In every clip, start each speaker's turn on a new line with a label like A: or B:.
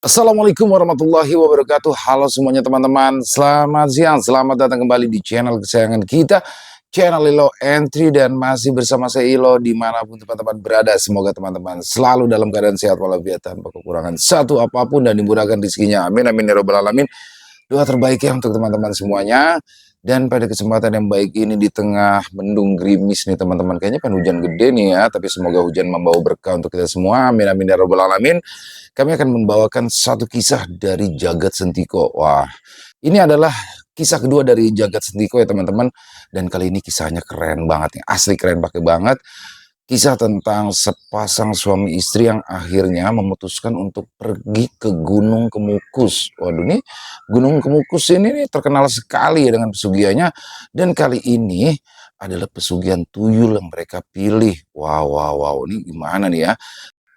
A: Assalamualaikum warahmatullahi wabarakatuh. Halo semuanya teman-teman. Selamat siang. Selamat datang kembali di channel kesayangan kita, channel Ilo Entry, dan masih bersama saya Ilo dimanapun teman-teman berada. Semoga teman-teman selalu dalam keadaan sehat walafiat tanpa kekurangan satu apapun dan dimudahkan rezekinya. Amin amin ya robbal alamin. Doa terbaik ya untuk teman-teman semuanya. Dan pada kesempatan yang baik ini di tengah mendung gerimis nih teman-teman. Kayaknya kan hujan gede nih ya. Tapi semoga hujan membawa berkah untuk kita semua. Amin amin ya robbal alamin. Kami akan membawakan satu kisah dari Jagat Sentiko. Wah, ini adalah kisah kedua dari Jagat Sentiko ya teman-teman. Dan kali ini kisahnya keren banget nih. Asli keren pakai banget. Kisah tentang sepasang suami istri yang akhirnya memutuskan untuk pergi ke Gunung Kemukus. Waduh, nih Gunung Kemukus ini nih terkenal sekali dengan pesugihannya. Dan kali ini adalah pesugihan tuyul yang mereka pilih. Wow, wow, wow. Ini gimana nih ya?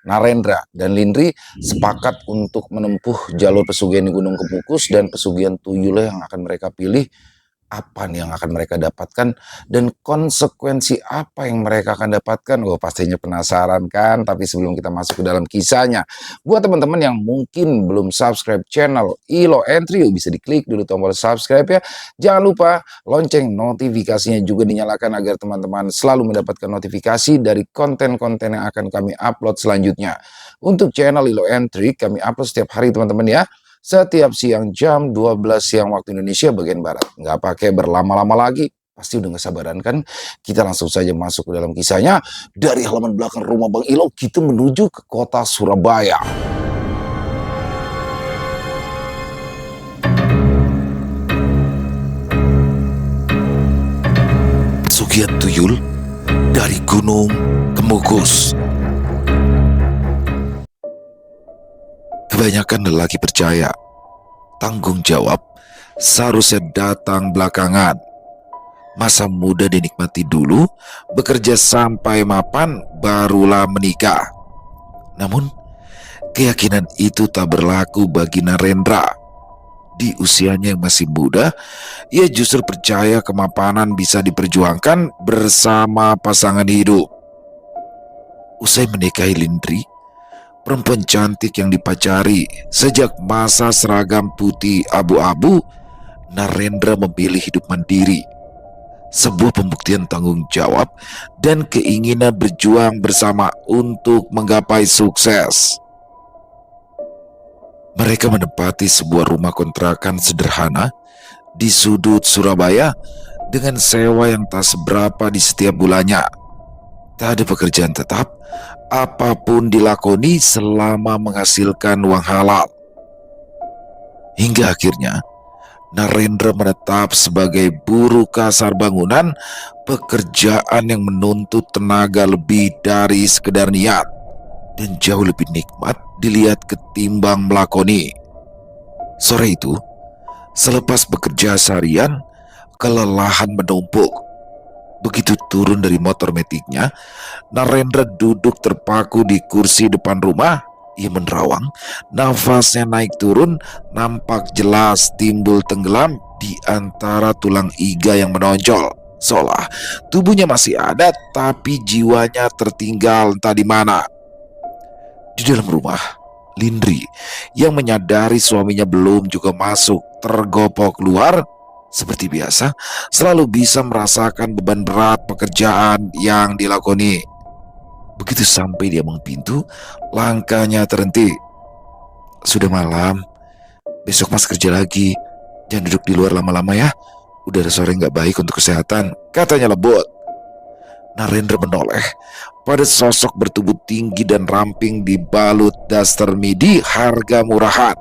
A: Narendra dan Lindri sepakat untuk menempuh jalur pesugihan di Gunung Kemukus, dan pesugihan tuyul yang akan mereka pilih. Apa nih yang akan mereka dapatkan dan konsekuensi apa yang mereka akan dapatkan? Wah, pastinya penasaran kan? Tapi sebelum kita masuk ke dalam kisahnya, buat teman-teman yang mungkin belum subscribe channel Ilo Entry, bisa diklik dulu tombol subscribe ya. Jangan lupa lonceng notifikasinya juga dinyalakan agar teman-teman selalu mendapatkan notifikasi dari konten-konten yang akan kami upload selanjutnya. Untuk channel Ilo Entry, kami upload setiap hari teman-teman ya. Setiap siang jam 12 siang waktu Indonesia bagian Barat. Nggak pakai berlama-lama lagi. Pasti udah gak sabaran kan? Kita langsung saja masuk ke dalam kisahnya. Dari halaman belakang rumah Bang Ilo, kita menuju ke kota Surabaya.
B: Pesugihan tuyul dari Gunung Kemukus. Kebanyakan lelaki percaya tanggung jawab seharusnya datang belakangan. Masa muda dinikmati dulu, bekerja sampai mapan, barulah menikah. Namun, keyakinan itu tak berlaku bagi Narendra. Di usianya yang masih muda, ia justru percaya kemapanan bisa diperjuangkan bersama pasangan hidup. Usai menikahi Lindri, perempuan cantik yang dipacari sejak masa seragam putih abu-abu, Narendra memilih hidup mandiri. Sebuah pembuktian tanggung jawab dan keinginan berjuang bersama untuk menggapai sukses. Mereka menempati sebuah rumah kontrakan sederhana di sudut Surabaya dengan sewa yang tak seberapa di setiap bulannya. Tak ada pekerjaan tetap, apapun dilakoni selama menghasilkan uang halal. Hingga akhirnya Narendra menetap sebagai buruh kasar bangunan, pekerjaan yang menuntut tenaga lebih dari sekedar niat dan jauh lebih nikmat dilihat ketimbang melakoni. Sore itu, selepas bekerja seharian, kelelahan menumpuk. Begitu turun dari motor metiknya, Narendra duduk terpaku di kursi depan rumah. Ia menerawang, nafasnya naik turun, nampak jelas timbul tenggelam di antara tulang iga yang menonjol. Seolah tubuhnya masih ada, tapi jiwanya tertinggal entah di mana. Di dalam rumah, Lindri yang menyadari suaminya belum juga masuk, tergopoh keluar. Seperti biasa, selalu bisa merasakan beban berat pekerjaan yang dilakoni. Begitu sampai di ambang pintu, langkahnya terhenti. Sudah malam, besok mas kerja lagi. Jangan duduk di luar lama-lama ya. Udara sore nggak baik untuk kesehatan, katanya lembut. Narendra menoleh pada sosok bertubuh tinggi dan ramping dibalut daster midi harga murahan.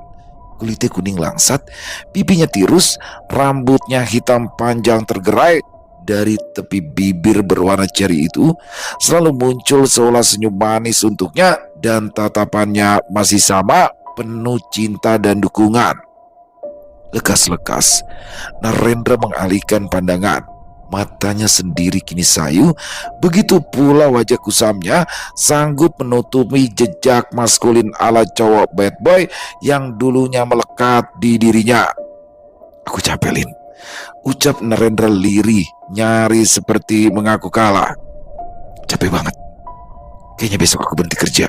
B: Kulitnya kuning langsat, pipinya tirus, rambutnya hitam panjang tergerai. Dari tepi bibir berwarna ceri itu selalu muncul seolah senyum manis untuknya, dan tatapannya masih sama, penuh cinta dan dukungan. Lekas-lekas Narendra mengalihkan pandangan. Matanya sendiri kini sayu, begitu pula wajah kusamnya sanggup menutupi jejak maskulin ala cowok bad boy yang dulunya melekat di dirinya. Aku capek, Lin, ucap Narendra lirih, nyaris seperti mengaku kalah. Capek banget, kayaknya besok aku berhenti kerja.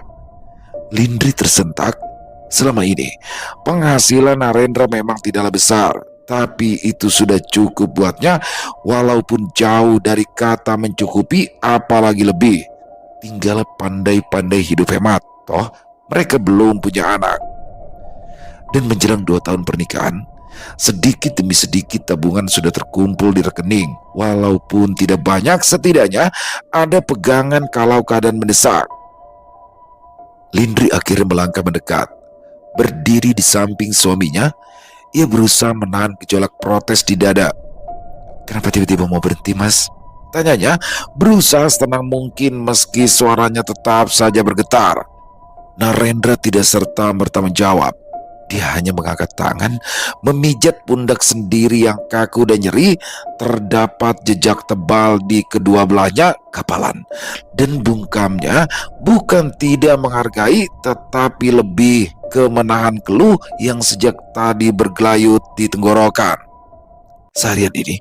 B: Lindri tersentak. Selama ini, penghasilan Narendra memang tidaklah besar, tapi itu sudah cukup buatnya, walaupun jauh dari kata mencukupi, apalagi lebih. Tinggal pandai-pandai hidup hemat, toh mereka belum punya anak. Dan menjelang 2 tahun pernikahan, sedikit demi sedikit tabungan sudah terkumpul di rekening. Walaupun tidak banyak, setidaknya ada pegangan kalau keadaan mendesak. Lindri akhirnya melangkah mendekat. Berdiri di samping suaminya, ia berusaha menahan gejolak protes di dada. "Kenapa tiba-tiba mau berhenti, Mas?" tanyanya, berusaha setenang mungkin meski suaranya tetap saja bergetar. Narendra tidak serta-merta menjawab. Dia hanya mengangkat tangan, memijat pundak sendiri yang kaku dan nyeri. Terdapat jejak tebal di kedua belahnya kapalan. Dan bungkamnya bukan tidak menghargai, tetapi lebih ke menahan keluh yang sejak tadi bergelayut di tenggorokan. Seharian ini,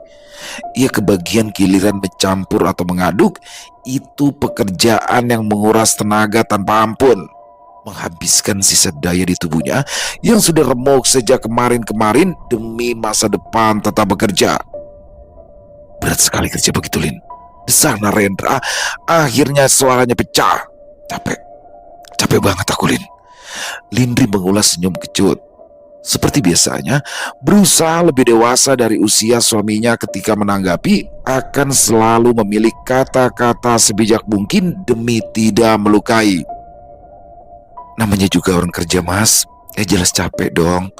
B: ia kebagian giliran mencampur atau mengaduk. Itu pekerjaan yang menguras tenaga tanpa ampun, menghabiskan sisa daya di tubuhnya yang sudah remuk sejak kemarin-kemarin demi masa depan tetap bekerja. "Berat sekali kerja begitu, Lin," desah Narendra. Akhirnya suaranya pecah. Capek banget aku, Lin." Lindri mengulas senyum kecut. Seperti biasanya, berusaha lebih dewasa dari usia suaminya ketika menanggapi, akan selalu memilih kata-kata sebijak mungkin demi tidak melukai. "Namanya juga orang kerja, Mas. Jelas capek dong.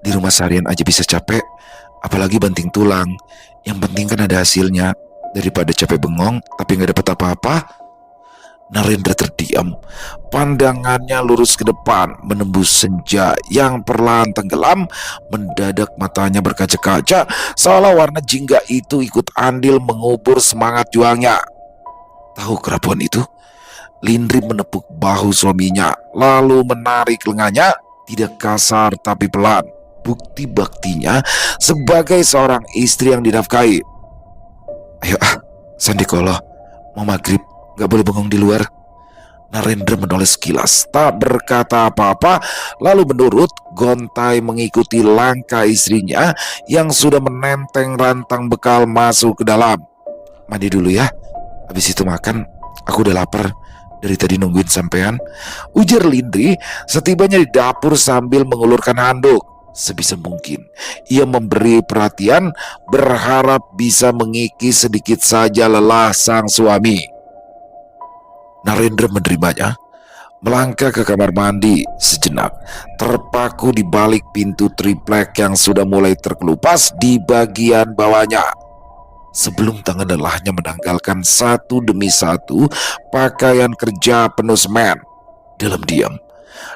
B: Di rumah seharian aja bisa capek, apalagi banting tulang. Yang penting kan ada hasilnya, daripada capek bengong tapi nggak dapat apa-apa." Narendra terdiam. Pandangannya lurus ke depan, menembus senja yang perlahan tenggelam. Mendadak matanya berkaca-kaca, seolah warna jingga itu ikut andil mengubur semangat juangnya. Tahu kerapuan itu? Lindri menepuk bahu suaminya, lalu menarik lengannya, tidak kasar tapi pelan. Bukti baktinya sebagai seorang istri yang dinafkahi. "Ayo Sandikolo, mau maghrib, gak boleh bengong di luar." Narendra menoleh sekilas, tak berkata apa-apa, lalu menurut gontai mengikuti langkah istrinya yang sudah menenteng rantang bekal masuk ke dalam. "Mandi dulu ya, habis itu makan, aku udah lapar. Dari tadi nungguin sampean," ujar Lindri setibanya di dapur sambil mengulurkan handuk. Sebisa mungkin ia memberi perhatian, berharap bisa mengikis sedikit saja lelah sang suami. Narendra menerimanya, melangkah ke kamar mandi sejenak, terpaku di balik pintu triplek yang sudah mulai terkelupas di bagian bawahnya. Sebelum tangan lelahnya menanggalkan satu demi satu pakaian kerja penuh semen. Dalam diam,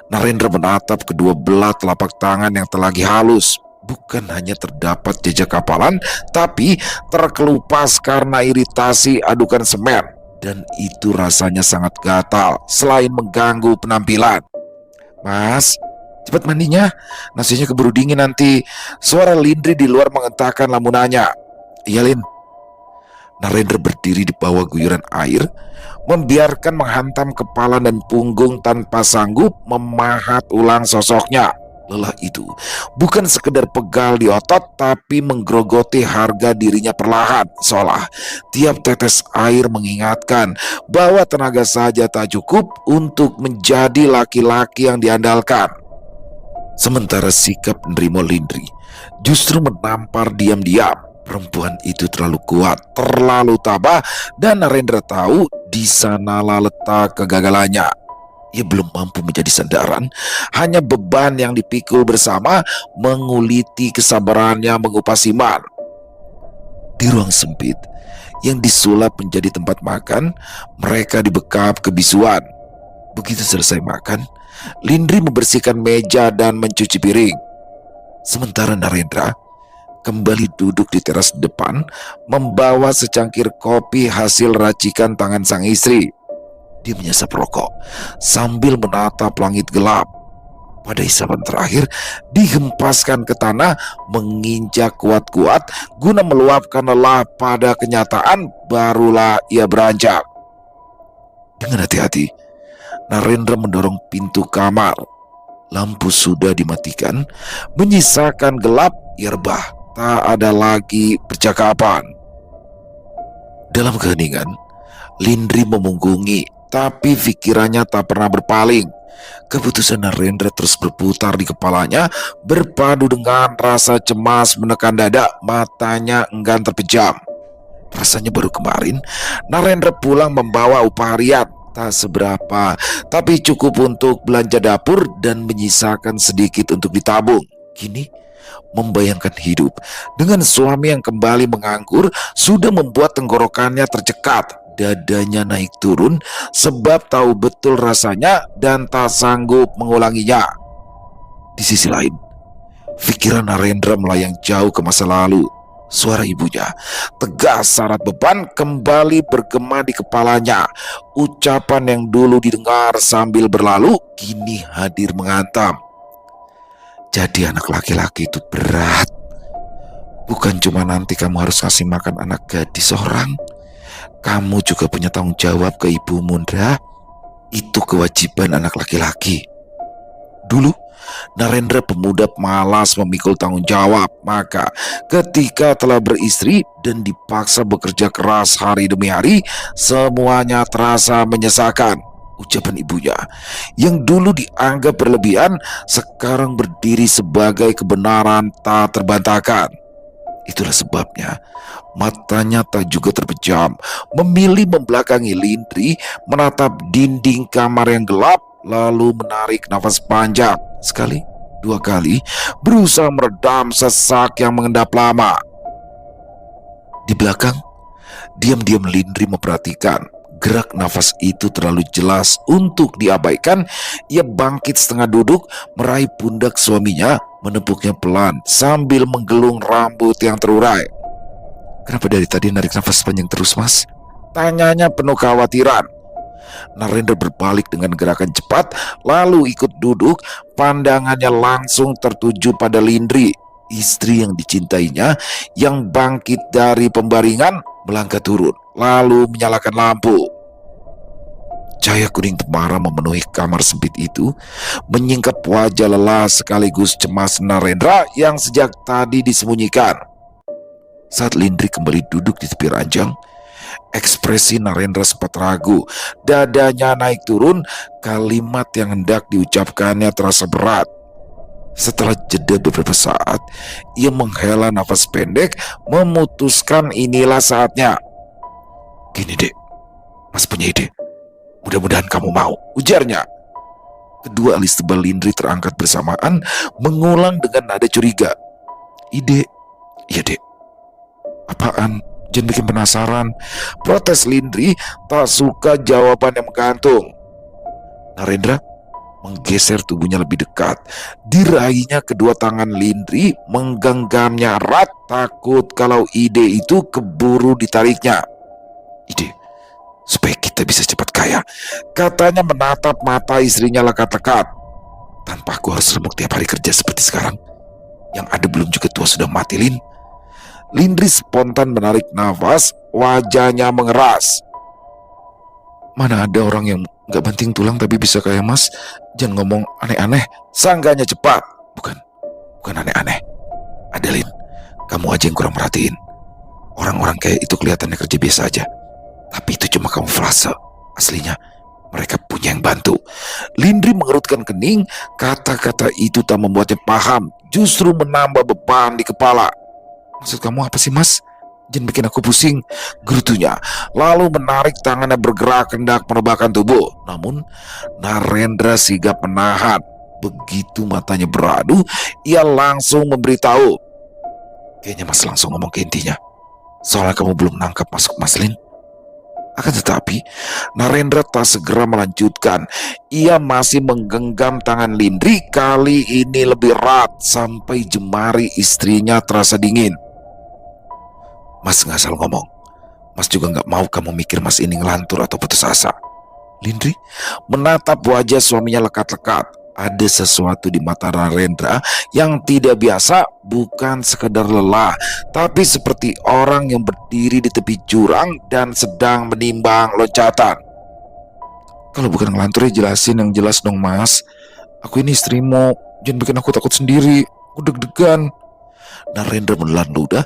B: Narendra menatap kedua belah telapak tangan yang telagi halus. Bukan hanya terdapat jejak kapalan, tapi terkelupas karena iritasi adukan semen. Dan itu rasanya sangat gatal, selain mengganggu penampilan. "Mas, cepat mandinya, nasinya keburu dingin nanti." Suara Lindri di luar mengentakkan lamunannya. "Iya, Lin." Narendra berdiri di bawah guyuran air, membiarkan menghantam kepala dan punggung tanpa sanggup memahat ulang sosoknya. Lelah itu bukan sekedar pegal di otot, tapi menggerogoti harga dirinya perlahan, seolah tiap tetes air mengingatkan bahwa tenaga saja tak cukup untuk menjadi laki-laki yang diandalkan. Sementara sikap menerima Lindri justru menampar diam-diam. Perempuan itu terlalu kuat, terlalu tabah, dan Narendra tahu di sanalah letak kegagalannya. Ia belum mampu menjadi sandaran, hanya beban yang dipikul bersama menguliti kesabarannya mengupas iman. Di ruang sempit yang disulap menjadi tempat makan, mereka dibekap kebisuan. Begitu selesai makan, Lindri membersihkan meja dan mencuci piring. Sementara Narendra kembali duduk di teras depan, membawa secangkir kopi hasil racikan tangan sang istri. Dia menyesap rokok sambil menatap langit gelap. Pada isapan terakhir, dihempaskan ke tanah, menginjak kuat-kuat guna meluapkan lelah. Pada kenyataan, barulah ia beranjak. Dengan hati-hati, Narendra mendorong pintu kamar. Lampu sudah dimatikan, menyisakan gelap yerbah. Tak ada lagi percakapan. Dalam keheningan, Lindri memunggungi, tapi pikirannya tak pernah berpaling. Keputusan Narendra terus berputar di kepalanya, berpadu dengan rasa cemas menekan dada, matanya enggan terpejam. Rasanya baru kemarin Narendra pulang membawa upah harian, tak seberapa, tapi cukup untuk belanja dapur dan menyisakan sedikit untuk ditabung. Kini membayangkan hidup dengan suami yang kembali menganggur sudah membuat tenggorokannya tercekat, dadanya naik turun sebab tahu betul rasanya dan tak sanggup mengulanginya. Di sisi lain, pikiran Narendra melayang jauh ke masa lalu. Suara ibunya, tegas syarat beban, kembali bergema di kepalanya. Ucapan yang dulu didengar sambil berlalu, kini hadir menghantam. Jadi anak laki-laki itu berat. Bukan cuma nanti kamu harus ngasih makan anak gadis orang, kamu juga punya tanggung jawab ke ibu Mundra. Itu kewajiban anak laki-laki. Dulu Narendra pemuda malas memikul tanggung jawab, maka ketika telah beristri dan dipaksa bekerja keras hari demi hari, semuanya terasa menyesakan. Ucapan ibunya yang dulu dianggap berlebihan sekarang berdiri sebagai kebenaran tak terbantahkan. Itulah sebabnya matanya tak juga terpejam, memilih membelakangi Lindri, menatap dinding kamar yang gelap, lalu menarik nafas panjang. Sekali, dua kali, berusaha meredam sesak yang mengendap lama. Di belakang, diam-diam Lindri memperhatikan. Gerak nafas itu terlalu jelas untuk diabaikan. Ia bangkit setengah duduk, meraih pundak suaminya, menepuknya pelan sambil menggelung rambut yang terurai. Kenapa dari tadi narik nafas panjang terus, Mas? Tanyanya penuh kekhawatiran. Narendra berbalik dengan gerakan cepat, lalu ikut duduk. Pandangannya langsung tertuju pada Lindri, istri yang dicintainya, yang bangkit dari pembaringan, melangkah turun, lalu menyalakan lampu. Cahaya kuning temara memenuhi kamar sempit itu, menyingkap wajah lelah sekaligus cemas Narendra yang sejak tadi disembunyikan. Saat Lindri kembali duduk di tepi ranjang, ekspresi Narendra sempat ragu, dadanya naik turun, kalimat yang hendak diucapkannya terasa berat. Setelah jeda beberapa saat, ia menghela nafas pendek, memutuskan inilah saatnya. Gini dek, Mas punya ide. Mudah-mudahan kamu mau, ujarnya. Kedua alis tebal Lindri terangkat bersamaan, mengulang dengan nada curiga. Ide? Iya dek. Apaan? Jangan bikin penasaran, protes Lindri, tak suka jawaban yang menggantung. Narendra menggeser tubuhnya lebih dekat. Diraihnya kedua tangan Lindri, menggenggamnya erat, takut kalau ide itu keburu ditariknya. Ide supaya kita bisa cepat kaya, katanya menatap mata istrinya lekat-lekat. Tanpa aku harus remuk tiap hari kerja seperti sekarang. Yang ada belum juga tua sudah mati, Lin. Lindri spontan menarik nafas, wajahnya mengeras. Mana ada orang yang gak banting tulang tapi bisa kaya, Mas. Jangan ngomong aneh-aneh, sanggahnya cepat. Bukan aneh-aneh. Adeline, kamu aja yang kurang merhatiin. Orang-orang kayak itu kelihatannya kerja biasa aja, tapi itu cuma kamuflase. Aslinya mereka punya yang bantu. Lindri mengerutkan kening, kata-kata itu tak membuatnya paham, justru menambah beban di kepala. Maksud kamu apa sih, Mas? Jangan bikin aku pusing, gerutunya. Lalu menarik tangannya bergerak hendak merebahkan tubuh. Namun Narendra sigap menahan. Begitu matanya beradu, ia langsung memberitahu. Kayaknya Mas langsung ngomong ke intinya. Soalnya kamu belum nangkap masuk Mas Lin. Akan tetapi Narendra tak segera melanjutkan. Ia masih menggenggam tangan Lindri, kali ini lebih erat sampai jemari istrinya terasa dingin. Mas gak salah ngomong. Mas juga gak mau kamu mikir Mas ini ngelantur atau putus asa. Lindri menatap wajah suaminya lekat-lekat. Ada sesuatu di mata Narendra yang tidak biasa, bukan sekedar lelah, tapi seperti orang yang berdiri di tepi jurang dan sedang menimbang loncatan. Kalau bukan ngelantur ya jelasin yang jelas dong, Mas. Aku ini istrimu, jangan bikin aku takut sendiri. Aku deg-degan. Narendra menelan ludah,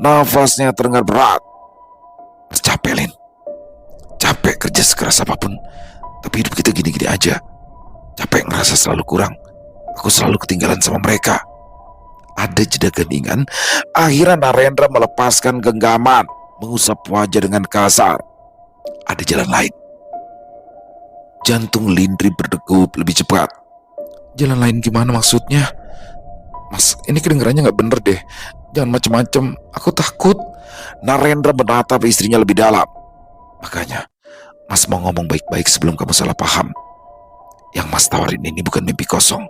B: nafasnya terdengar berat. Capek, Lin. Capek kerja sekeras apapun, tapi hidup kita gini-gini aja. Capek ngerasa selalu kurang. Aku selalu ketinggalan sama mereka. Ada jeda keningan. Akhirnya Narendra melepaskan genggaman, mengusap wajah dengan kasar. Ada jalan lain. Jantung Lindri berdegup lebih cepat. Jalan lain gimana maksudnya? Mas, ini kedengarannya gak bener deh. Jangan macem-macem, aku takut. Narendra menatap istrinya lebih dalam. Makanya, Mas mau ngomong baik-baik sebelum kamu salah paham. Yang Mas tawarin ini bukan mimpi kosong,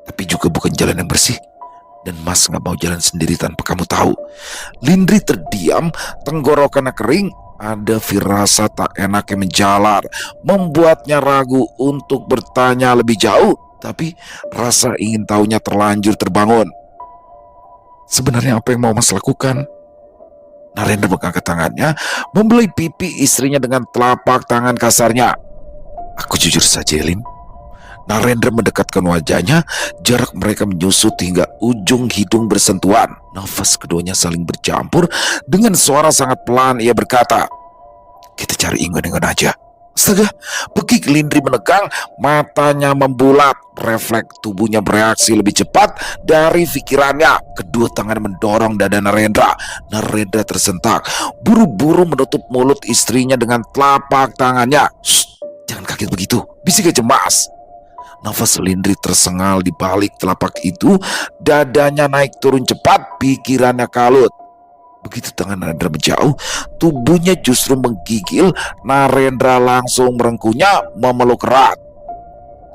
B: tapi juga bukan jalan yang bersih. Dan Mas gak mau jalan sendiri tanpa kamu tahu. Lindri terdiam, tenggorokannya kering. Ada firasat tak enak yang menjalar, membuatnya ragu untuk bertanya lebih jauh. Tapi rasa ingin tahunya terlanjur terbangun. Sebenarnya apa yang mau Mas lakukan? Narendra mengangkat tangannya, membelai pipi istrinya dengan telapak tangan kasarnya. Aku jujur saja, Lin. Narendra mendekatkan wajahnya, jarak mereka menyusut hingga ujung hidung bersentuhan. Nafas keduanya saling bercampur. Dengan suara sangat pelan ia berkata, kita cari Ingon-Ingon aja. Astaga, bekik Lindri menegang, matanya membulat. Refleks tubuhnya bereaksi lebih cepat dari pikirannya. Kedua tangan mendorong dada Narendra. Narendra tersentak, buru-buru menutup mulut istrinya dengan telapak tangannya. Shh, jangan kaget begitu, bisiknya cemas. Nafas Lindri tersengal di balik telapak itu. Dadanya naik turun cepat, pikirannya kalut. Begitu tangan Narendra menjauh, tubuhnya justru menggigil. Narendra langsung merengkuhnya, memeluk erat.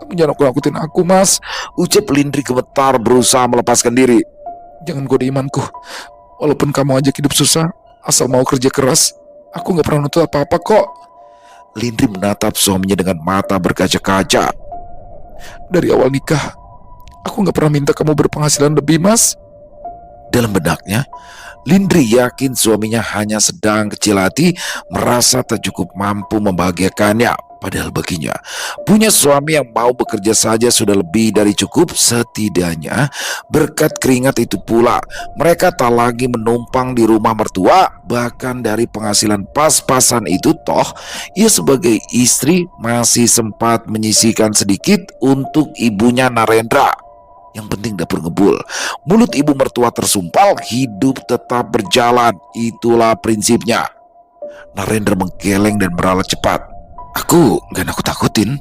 B: Kamu jangan nakutin aku, Mas, ucap Lindri gemetar berusaha melepaskan diri. Jangan goda imanku. Walaupun kamu ajak hidup susah, asal mau kerja keras, aku gak pernah nuntut apa-apa kok. Lindri menatap suaminya dengan mata berkaca-kaca. Dari awal nikah, aku gak pernah minta kamu berpenghasilan lebih, Mas. Dalam benaknya, Lindri yakin suaminya hanya sedang kecil hati, merasa tak cukup mampu membahagiakannya. Padahal baginya, punya suami yang mau bekerja saja sudah lebih dari cukup. Setidaknya berkat keringat itu pula, mereka tak lagi menumpang di rumah mertua. Bahkan dari penghasilan pas-pasan itu toh, ia sebagai istri masih sempat menyisihkan sedikit untuk ibunya Narendra. Yang penting dapur ngebul, mulut ibu mertua tersumpal, hidup tetap berjalan. Itulah prinsipnya. Narendra menggeleng dan meralat cepat. Aku gak nakut-takutin.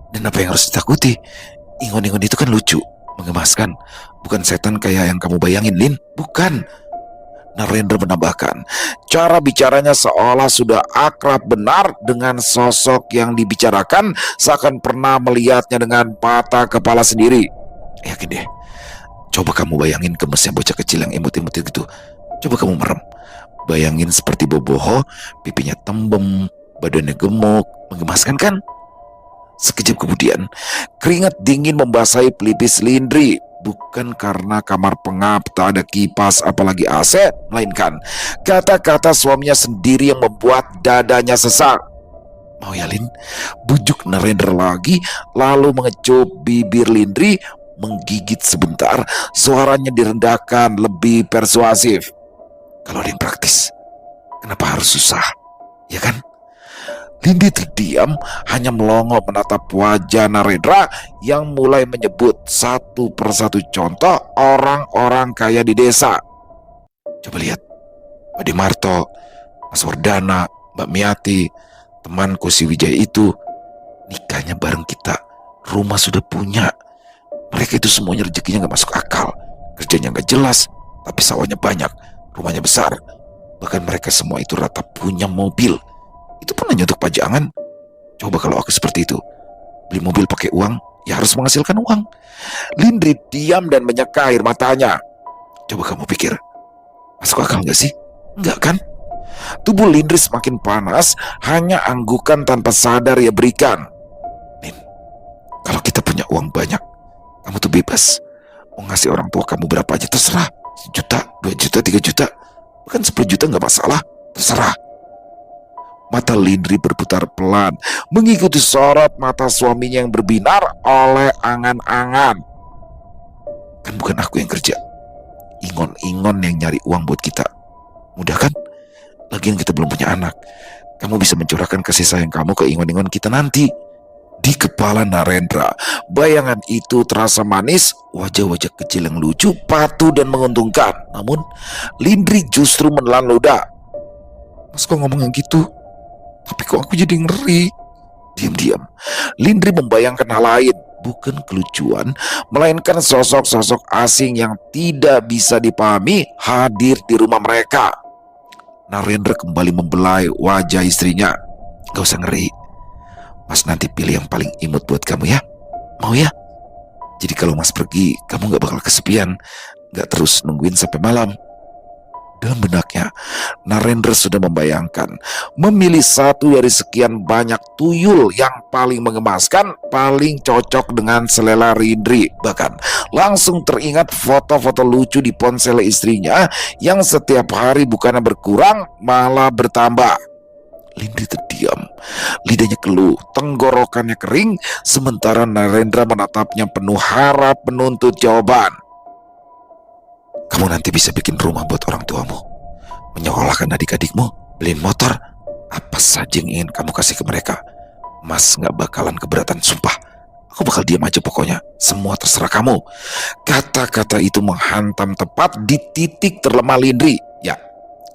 B: Dan apa yang harus ditakuti? Ingon-Ingon itu kan lucu, mengemaskan. Bukan setan kayak yang kamu bayangin, Lin. Bukan. Narendra menambahkan, cara bicaranya seolah sudah akrab benar dengan sosok yang dibicarakan, seakan pernah melihatnya dengan mata kepala sendiri. Yakin deh, coba kamu bayangin gemesnya bocah kecil yang imut-imut gitu. Coba kamu merem, bayangin seperti boboho, pipinya tembem, badannya gemuk, menggemaskan kan? Sekejap kemudian, keringat dingin membasahi pelipis Lindri. Bukan karena kamar pengap tak ada kipas apalagi AC, melainkan kata-kata suaminya sendiri yang membuat dadanya sesak. Mau ya, Lin? Bujuk Narendra lagi, lalu mengecup bibir Lindri, menggigit sebentar, suaranya direndahkan lebih persuasif. Kalau ada yang praktis, kenapa harus susah? Ya kan? Lindri terdiam, hanya melongo menatap wajah Narendra yang mulai menyebut satu persatu contoh orang-orang kaya di desa. Coba lihat, Pak Demarto, Mas Wardana, Mbak Miati, temanku si Wijaya itu, nikahnya bareng kita, rumah sudah punya. Mereka itu semuanya rezekinya gak masuk akal, kerjanya gak jelas, tapi sawahnya banyak, rumahnya besar. Bahkan mereka semua itu rata punya mobil. Itu pun hanya untuk pajangan. Coba kalau aku seperti itu, beli mobil pakai uang, ya harus menghasilkan uang. Lindri diam dan menyeka air matanya. Coba kamu pikir, masuk akal gak sih? Enggak kan? Tubuh Lindri semakin panas, hanya anggukan tanpa sadar ia berikan. Lin, kalau kita punya uang banyak, kamu tuh bebas. Mau ngasih orang tua kamu berapa aja terserah. 1 juta, 2 juta, 3 juta, bahkan 10 juta gak masalah. Terserah. Mata Lindri berputar pelan, mengikuti sorot mata suaminya yang berbinar oleh angan-angan. Kan bukan aku yang kerja, Ingon-Ingon yang nyari uang buat kita. Mudah kan? Lagian kita belum punya anak. Kamu bisa mencurahkan kasih sayang kamu ke Ingon-Ingon kita nanti. Di kepala Narendra, bayangan itu terasa manis, wajah-wajah kecil yang lucu, patuh dan menguntungkan. Namun, Lindri justru menelan ludah. Mas kok ngomong yang gitu? Tapi kok aku jadi ngeri? Diam-diam, Lindri membayangkan hal lain, bukan kelucuan, melainkan sosok-sosok asing yang tidak bisa dipahami hadir di rumah mereka. Narendra kembali membelai wajah istrinya. Gak usah ngeri, Mas nanti pilih yang paling imut buat kamu ya. Mau ya? Jadi kalau Mas pergi, kamu gak bakal kesepian, gak terus nungguin sampai malam. Dalam benaknya, Narendra sudah membayangkan memilih satu dari sekian banyak tuyul yang paling mengemaskan, paling cocok dengan selera Lindri. Bahkan langsung teringat foto-foto lucu di ponsel istrinya yang setiap hari bukannya berkurang, malah bertambah. Lindri terdiam, lidahnya keluh, tenggorokannya kering, sementara Narendra menatapnya penuh harap menuntut jawaban. Kamu nanti bisa bikin rumah buat orang tuamu, menyekolahkan adik-adikmu, beliin motor, apa saja yang ingin kamu kasih ke mereka. Mas gak bakalan keberatan, sumpah. Aku bakal diam aja pokoknya, semua terserah kamu. Kata-kata itu menghantam tepat di titik terlemah Lindri. Ya,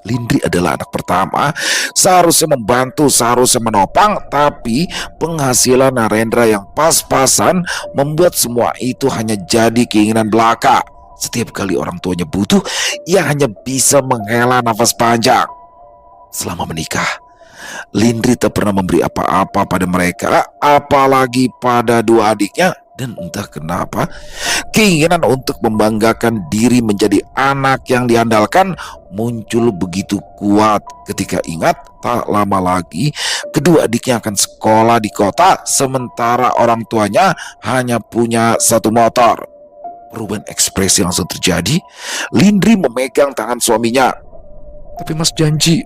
B: Lindri adalah anak pertama, seharusnya membantu, seharusnya menopang, tapi penghasilan Narendra yang pas-pasan membuat semua itu hanya jadi keinginan belaka. Setiap kali orang tuanya butuh, ia hanya bisa menghela nafas panjang. Selama menikah, Lindri tak pernah memberi apa-apa pada mereka, apalagi pada dua adiknya. Dan entah kenapa, keinginan untuk membanggakan diri menjadi anak yang diandalkan muncul begitu kuat ketika ingat tak lama lagi kedua adiknya akan sekolah di kota, sementara orang tuanya hanya punya satu motor. Perubahan ekspresi langsung terjadi. Lindri memegang tangan suaminya. Tapi Mas janji.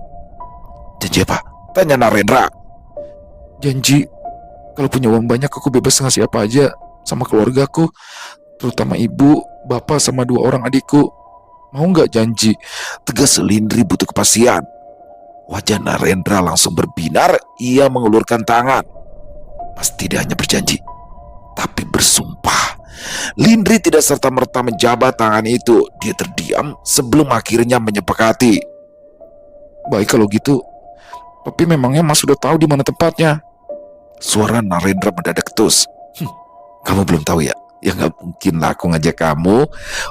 B: Janji apa? Tanya Narendra. Janji, kalau punya uang banyak aku bebas ngasih apa aja sama keluargaku, terutama ibu, bapak sama dua orang adikku. Mau gak janji? Tegas Lindri butuh kepastian. Wajah Narendra langsung berbinar. Ia mengulurkan tangan. Mas tidak hanya berjanji, tapi bersumpah. Lindri tidak serta-merta menjabat tangan itu. Dia terdiam sebelum akhirnya menyepakati. Baik kalau gitu, tapi memangnya Mas sudah tahu di mana tempatnya? Suara Narendra mendadak ketus. Kamu belum tahu ya? Ya gak mungkin lah aku ngajak kamu.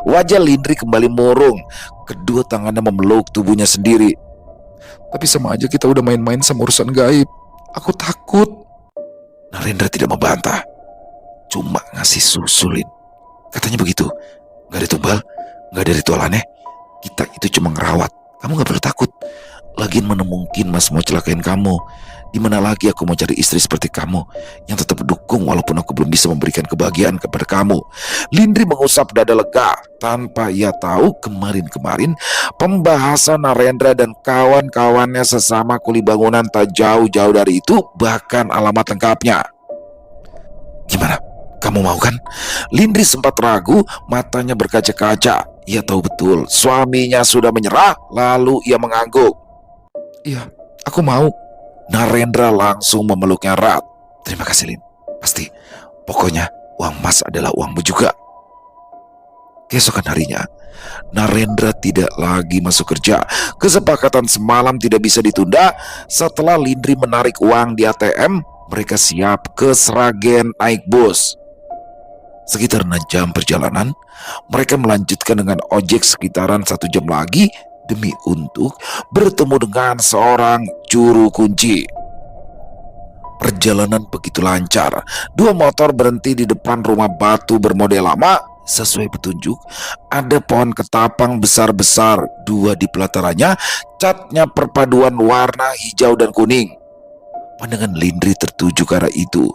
B: Wajah Lindri kembali murung. Kedua tangannya memeluk tubuhnya sendiri. Tapi sama aja kita udah main-main sama urusan gaib. Aku takut. Narendra tidak membantah, cuma ngasih susulin. Katanya begitu. Gak ada tumbal, gak ada ritual aneh. Kita itu cuma ngerawat. Kamu gak perlu takut. Lagian mana mungkin Mas mau celakain kamu. Dimana lagi aku mau cari istri seperti kamu yang tetap dukung walaupun aku belum bisa memberikan kebahagiaan kepada kamu. Lindri mengusap dada lega tanpa ia tahu kemarin-kemarin pembahasan Narendra dan kawan-kawannya sesama kuli bangunan tak jauh-jauh dari itu, bahkan alamat lengkapnya. Gimana? Kamu mau kan? Lindri sempat ragu, matanya berkaca-kaca. Ia tahu betul suaminya sudah menyerah, lalu ia mengangguk. Iya, aku mau. Narendra langsung memeluknya erat. Terima kasih Lin, pasti. Pokoknya uang Mas adalah uangmu juga. Keesokan harinya, Narendra tidak lagi masuk kerja. Kesepakatan semalam tidak bisa ditunda. Setelah Lindri menarik uang di ATM, mereka siap ke Sragen naik bus. Sekitar 6 jam perjalanan, mereka melanjutkan dengan ojek sekitaran 1 jam lagi demi untuk bertemu dengan seorang juru kunci. Perjalanan begitu lancar. 2 motor berhenti di depan rumah batu bermodel lama. Sesuai petunjuk, ada pohon ketapang besar-besar. 2 di pelatarannya, catnya perpaduan warna hijau dan kuning. Pandangan Lindri tertuju ke arah itu.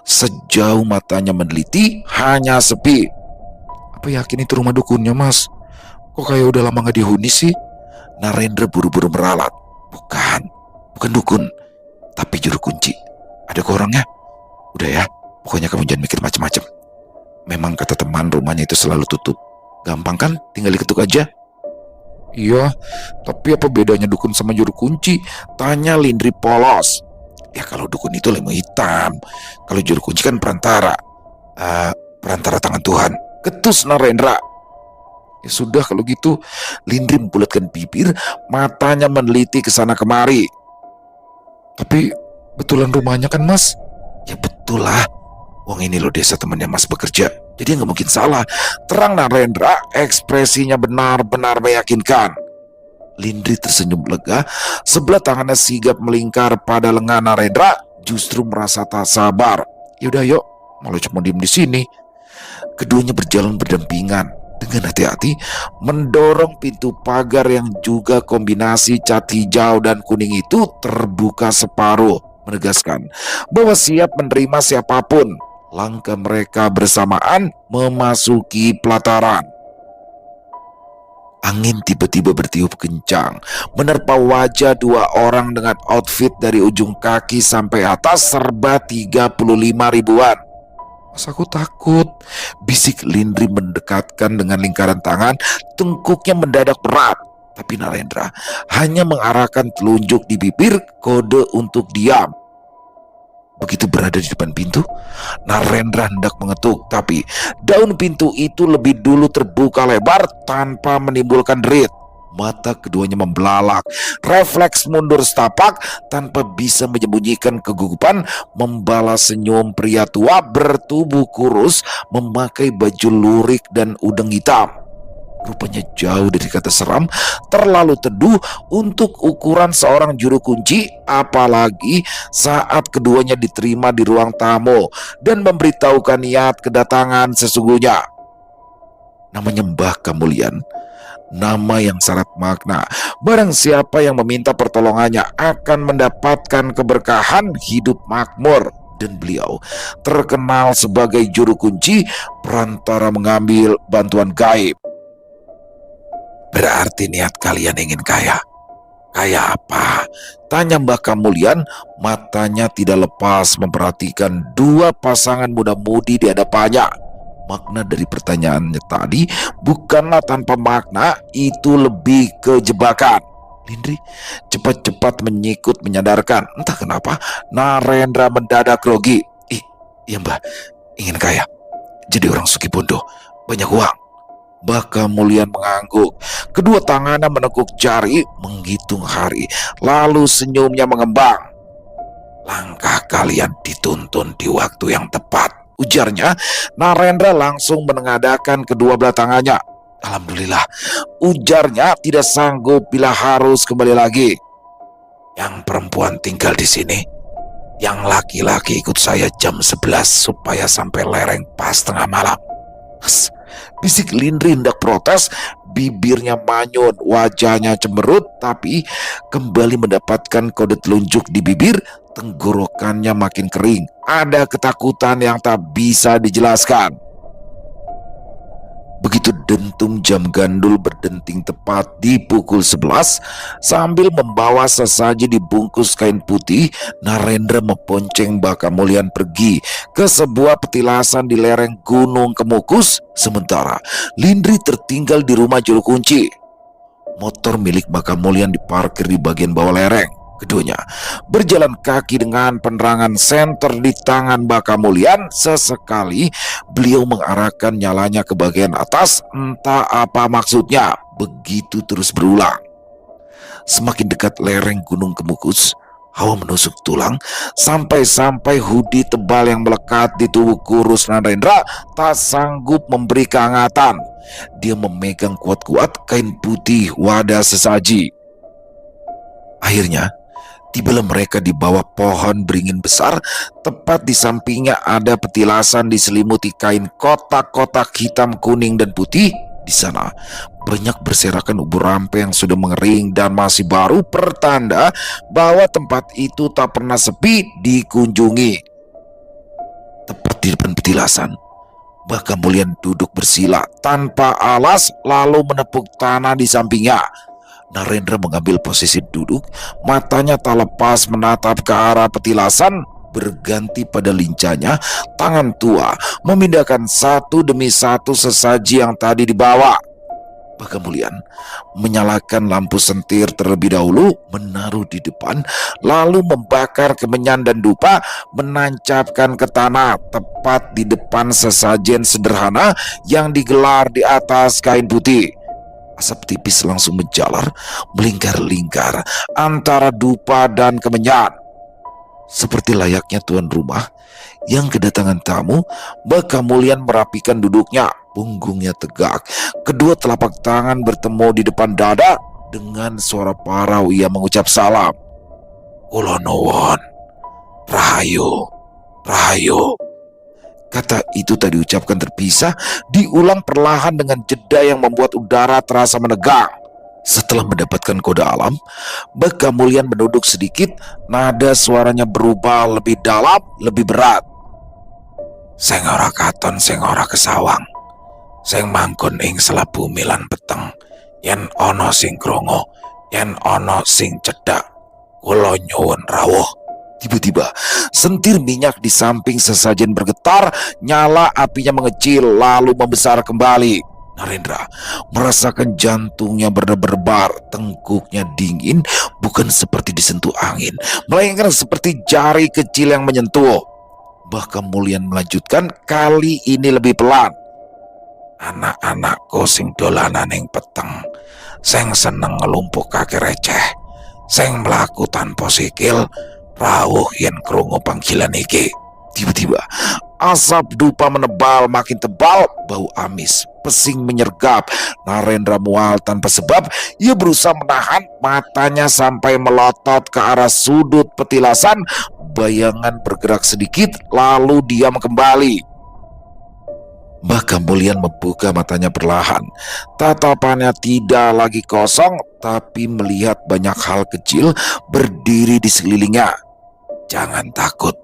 B: Sejauh matanya meneliti, hanya sepi. Apa yakin itu rumah dukunnya, Mas? Kok kayak udah lama gak dihuni sih? Narendra buru-buru meralat. Bukan dukun. Tapi juru kunci, ada kok orangnya. Udah ya, pokoknya kamu jangan mikir macam-macam. Memang kata teman rumahnya itu selalu tutup. Gampang kan, tinggal diketuk aja. Iya, tapi apa bedanya dukun sama juru kunci? Tanya Lindri polos. Ya kalau dukun itu ilmu hitam, kalau juru kunci kan perantara. Perantara tangan Tuhan. Ketus Narendra. Ya sudah kalau gitu. Lindri membulatkan bibir, matanya meneliti ke sana kemari. Tapi betulan rumahnya kan Mas? Ya betul lah. Wong ini loh desa temannya Mas bekerja. Jadi nggak mungkin salah. Terang Narendra, ekspresinya benar-benar meyakinkan. Lindri tersenyum lega, sebelah tangannya sigap melingkar pada lengan Narendra, justru merasa tak sabar. Yaudah yuk, malah cuma diem di sini. Keduanya berjalan berdampingan. Dengan hati-hati mendorong pintu pagar yang juga kombinasi cat hijau dan kuning itu terbuka separuh, menegaskan bahwa siap menerima siapapun. Langkah mereka bersamaan memasuki pelataran. Angin tiba-tiba bertiup kencang, menerpa wajah dua orang dengan outfit dari ujung kaki sampai atas serba 35 ribuan. Mas aku takut, bisik Lindri mendekatkan dengan lingkaran tangan, tengkuknya mendadak berat. Tapi Narendra hanya mengarahkan telunjuk di bibir, kode untuk diam. Begitu berada di depan pintu, Narendra hendak mengetuk, tapi daun pintu itu lebih dulu terbuka lebar tanpa menimbulkan derit. Mata keduanya membelalak, refleks mundur setapak tanpa bisa menyembunyikan kegugupan, membalas senyum pria tua bertubuh kurus memakai baju lurik dan udeng hitam. Rupanya jauh dari kata seram, terlalu teduh untuk ukuran seorang juru kunci, apalagi saat keduanya diterima di ruang tamu dan memberitahukan niat kedatangan sesungguhnya. Namanya Mbah Kamulian, nama yang syarat makna. Barang siapa yang meminta pertolongannya akan mendapatkan keberkahan hidup makmur. Dan beliau terkenal sebagai juru kunci, perantara mengambil bantuan gaib. Berarti niat kalian ingin kaya. Kaya apa? Tanya Mbah Kamulian, matanya tidak lepas memperhatikan dua pasangan muda-mudi di hadapannya. Makna dari pertanyaannya tadi bukanlah tanpa makna, itu lebih ke jebakan. Lindri cepat-cepat menyikut menyadarkan. Entah kenapa Narendra mendadak grogi. Iya Mbah, ingin kaya, jadi orang Sukibondo, banyak uang. Mbah Kamulian mengangguk. Kedua tangannya menekuk jari, menghitung hari. Lalu senyumnya mengembang. Langkah kalian dituntun di waktu yang tepat, ujarnya. Narendra langsung menengadahkan kedua belah tangannya. Alhamdulillah, ujarnya tidak sanggup bila harus kembali lagi. Yang perempuan tinggal di sini, yang laki-laki ikut saya jam 11 supaya sampai lereng pas tengah malam. Bisik Lindri hendak protes, bibirnya manyun, wajahnya cemberut, tapi kembali mendapatkan kode telunjuk di bibir, tenggorokannya makin kering. Ada ketakutan yang tak bisa dijelaskan. Begitu dentum jam gandul berdenting tepat di pukul 11, sambil membawa sesaji dibungkus kain putih, Narendra memponceng Mbah Kamulian pergi ke sebuah petilasan di lereng Gunung Kemukus. Sementara Lindri tertinggal di rumah juru kunci. Motor milik Mbah Kamulian diparkir di bagian bawah lereng. Keduanya berjalan kaki dengan penerangan senter di tangan Mbah Kamulian. Sesekali beliau mengarahkan nyalanya ke bagian atas, entah apa maksudnya. Begitu terus berulang. Semakin dekat lereng Gunung Kemukus, hawa menusuk tulang, sampai-sampai hoodie tebal yang melekat di tubuh kurus Narendra tak sanggup memberi kehangatan. Dia memegang kuat-kuat kain putih wadah sesaji. Akhirnya tibalah mereka di bawah pohon beringin besar. Tepat di sampingnya ada petilasan diselimuti kain kotak-kotak hitam, kuning, dan putih. Di sana banyak berserakan ubur rampe yang sudah mengering dan masih baru, pertanda bahwa tempat itu tak pernah sepi dikunjungi. Tepat di depan petilasan, Mbah Kamulian duduk bersila tanpa alas lalu menepuk tanah di sampingnya. Narendra mengambil posisi duduk, matanya tak lepas menatap ke arah petilasan. Berganti pada lincahnya, tangan tua memindahkan satu demi satu sesaji yang tadi dibawa. Kemudian menyalakan lampu sentir terlebih dahulu, menaruh di depan, lalu membakar kemenyan dan dupa, menancapkan ke tanah tepat di depan sesajen sederhana yang digelar di atas kain putih. Asap tipis langsung menjalar, melingkar-lingkar antara dupa dan kemenyan. Seperti layaknya tuan rumah yang kedatangan tamu, Mbah Kamulian merapikan duduknya, punggungnya tegak, kedua telapak tangan bertemu di depan dada. Dengan suara parau ia mengucap salam. "Kula nuwun, Rahayu, Rahayu." Kata itu tak diucapkan terpisah, diulang perlahan dengan jeda yang membuat udara terasa menegang. Setelah mendapatkan kode alam, Mbah Kamulian menunduk sedikit, nada suaranya berubah lebih dalam, lebih berat. "Sing ora katon, sing ora kesawang, sing manggon ing selabumi lan peteng, yen ana sing krungu, yen ana sing cedhak, kula nyuwun rawuh." Tiba-tiba, sentir minyak di samping sesajen bergetar, nyala apinya mengecil lalu membesar kembali. Narendra merasakan jantungnya berdebar, tengkuknya dingin, bukan seperti disentuh angin, melainkan seperti jari kecil yang menyentuh. Mbah Kamulian melanjutkan, kali ini lebih pelan. "Anak-anakku sing dolanan ing peteng, sing seneng ngelumpuhake receh, sing mlaku tanpa sikil, rawuh yen krungu panggilan iki." Tiba-tiba asap dupa menebal makin tebal, bau amis, pesing menyergap. Narendra mual tanpa sebab. Ia berusaha menahan matanya sampai melotot ke arah sudut petilasan. Bayangan bergerak sedikit lalu diam kembali. Mbah Kamulian membuka matanya perlahan. Tatapannya tidak lagi kosong, tapi melihat banyak hal kecil berdiri di sekelilingnya. "Jangan takut,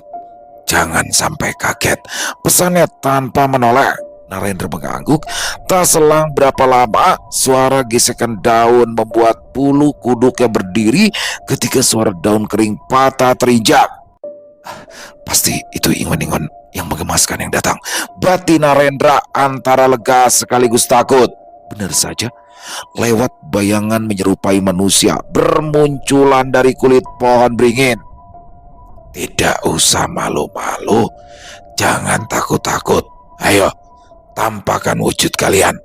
B: jangan sampai kaget," pesannya tanpa menoleh. Narendra mengangguk. Tak selang berapa lama, suara gesekan daun membuat bulu kuduknya berdiri ketika suara daun kering patah terinjak. "Pasti itu ingon-ingon yang menggemaskan yang datang," batin Narendra antara lega sekaligus takut. Benar saja, lewat bayangan menyerupai manusia bermunculan dari kulit pohon beringin. "Tidak usah malu-malu, jangan takut-takut. Ayo, tampakkan wujud kalian.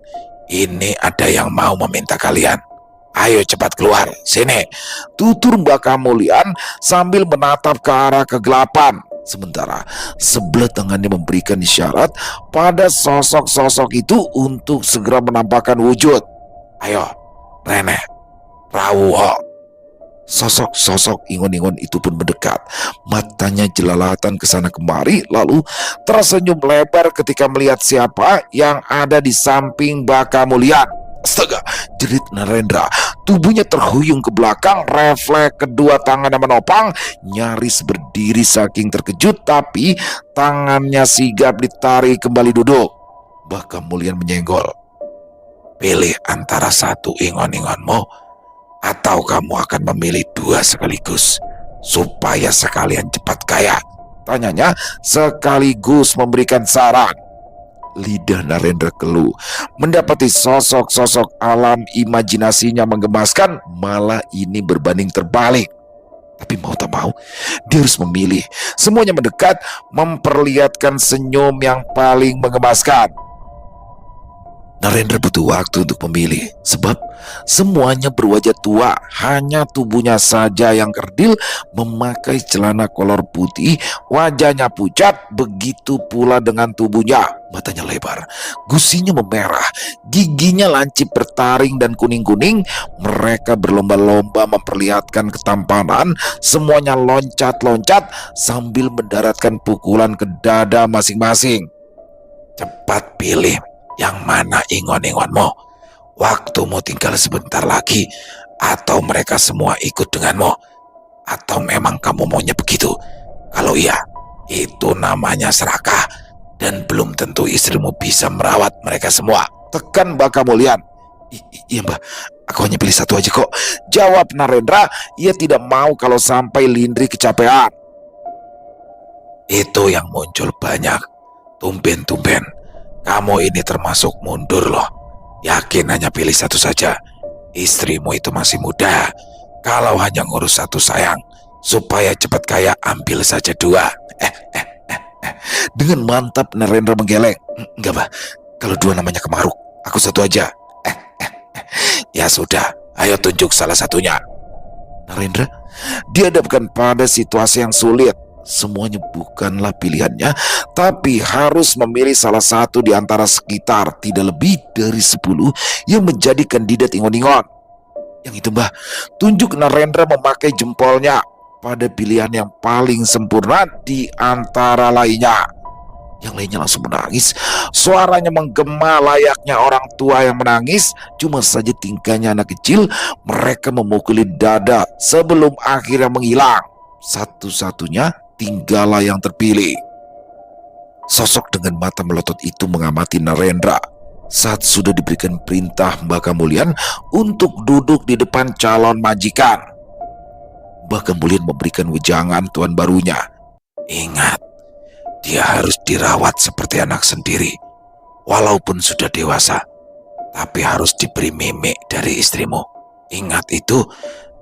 B: Ini ada yang mau meminta kalian. Ayo cepat keluar, sini," tutur Mbah Kamulian sambil menatap ke arah kegelapan. Sementara sebelah tangannya memberikan isyarat pada sosok-sosok itu untuk segera menampakkan wujud. "Ayo, Rene, rawuh." Sosok-sosok ingon-ingon itu pun mendekat. Matanya jelalatan ke sana kemari, lalu tersenyum lebar ketika melihat siapa yang ada di samping Mbah Kamulian. "Astaga!" jerit Narendra. Tubuhnya terhuyung ke belakang, refleks kedua tangannya menopang, nyaris berdiri saking terkejut, tapi tangannya sigap ditarik kembali duduk. Mbah Kamulian menyenggol. "Pilih antara satu ingon-ingonmu, atau kamu akan memilih dua sekaligus, supaya sekalian cepat kaya?" tanyanya sekaligus memberikan saran. Lidah Narendra keluh. Mendapati sosok-sosok alam imajinasinya menggemaskan, malah ini berbanding terbalik. Tapi mau tak mau, dia harus memilih. Semuanya mendekat, memperlihatkan senyum yang paling menggemaskan. Narendra butuh waktu untuk memilih, sebab semuanya berwajah tua, hanya tubuhnya saja yang kerdil, memakai celana kolor putih, wajahnya pucat, begitu pula dengan tubuhnya. Matanya lebar, gusinya memerah, giginya lancip bertaring dan kuning-kuning. Mereka berlomba-lomba memperlihatkan ketampanan, semuanya loncat-loncat sambil mendaratkan pukulan ke dada masing-masing. "Cepat pilih, yang mana ingon-ingonmu? Waktumu tinggal sebentar lagi. Atau mereka semua ikut denganmu? Atau memang kamu maunya begitu? Kalau iya, itu namanya serakah, dan belum tentu istrimu bisa merawat mereka semua." Tekan Mbah Kamulian. "Iya Mbah, Aku hanya pilih satu aja kok, jawab Narendra. Ia tidak mau kalau sampai Lindri kecapean. Itu yang muncul banyak. Tumben-tumben, kamu ini termasuk mundur loh. Yakin hanya pilih satu saja. Istrimu itu masih muda. Kalau hanya ngurus satu sayang, supaya cepat kaya ambil saja dua. Dengan mantap Narendra menggeleng. Enggak bah, kalau dua namanya kemaruk, aku satu aja. Ya sudah, ayo tunjuk salah satunya. Narendra dihadapkan pada situasi yang sulit. Semuanya bukanlah pilihannya, tapi harus memilih salah satu di antara sekitar tidak lebih dari 10 yang menjadi kandidat ingon-ingon. Yang itu mbah, tunjuk Narendra memakai jempolnya pada pilihan yang paling sempurna di antara lainnya. Yang lainnya langsung menangis. Suaranya menggema layaknya orang tua yang menangis. Cuma saja tingkahnya anak kecil. Mereka memukuli dada sebelum akhirnya menghilang. Satu-satunya tinggallah yang terpilih. Sosok dengan mata melotot itu mengamati Narendra saat sudah diberikan perintah Mbah Kemulian untuk duduk di depan calon majikan. Mbah Kemulian memberikan wejangan tuan barunya. Ingat, dia harus dirawat seperti anak sendiri. Walaupun sudah dewasa, tapi harus diberi mimik dari istrimu. Ingat itu,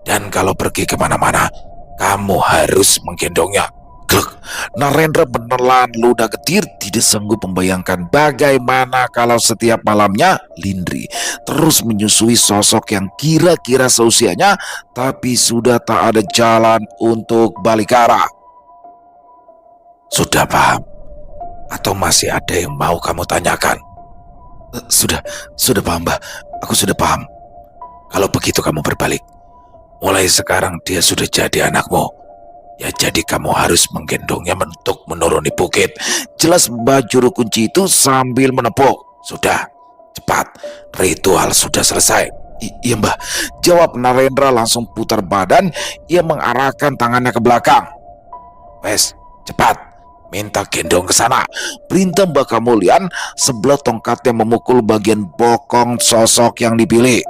B: dan kalau pergi kemana-mana, kamu harus menggendongnya. Glek, Narendra menelan ludah getir, tidak sanggup membayangkan bagaimana kalau setiap malamnya Lindri terus menyusui sosok yang kira-kira seusianya, tapi sudah tak ada jalan untuk balik arah. Sudah paham? Atau masih ada yang mau kamu tanyakan? Sudah paham, Mbah. Aku sudah paham. Kalau begitu kamu berbalik. Mulai sekarang dia sudah jadi anakmu. Ya jadi kamu harus menggendongnya untuk menuruni bukit. Jelas Mbah Juru Kunci itu sambil menepuk. Sudah, cepat. Ritual sudah selesai. Iya Mbah, jawab Narendra langsung putar badan. Ia mengarahkan tangannya ke belakang. Wes, cepat. Minta gendong ke sana. Perintah Mbah Kemulian. Sebelah tongkatnya memukul bagian bokong sosok yang dipilih.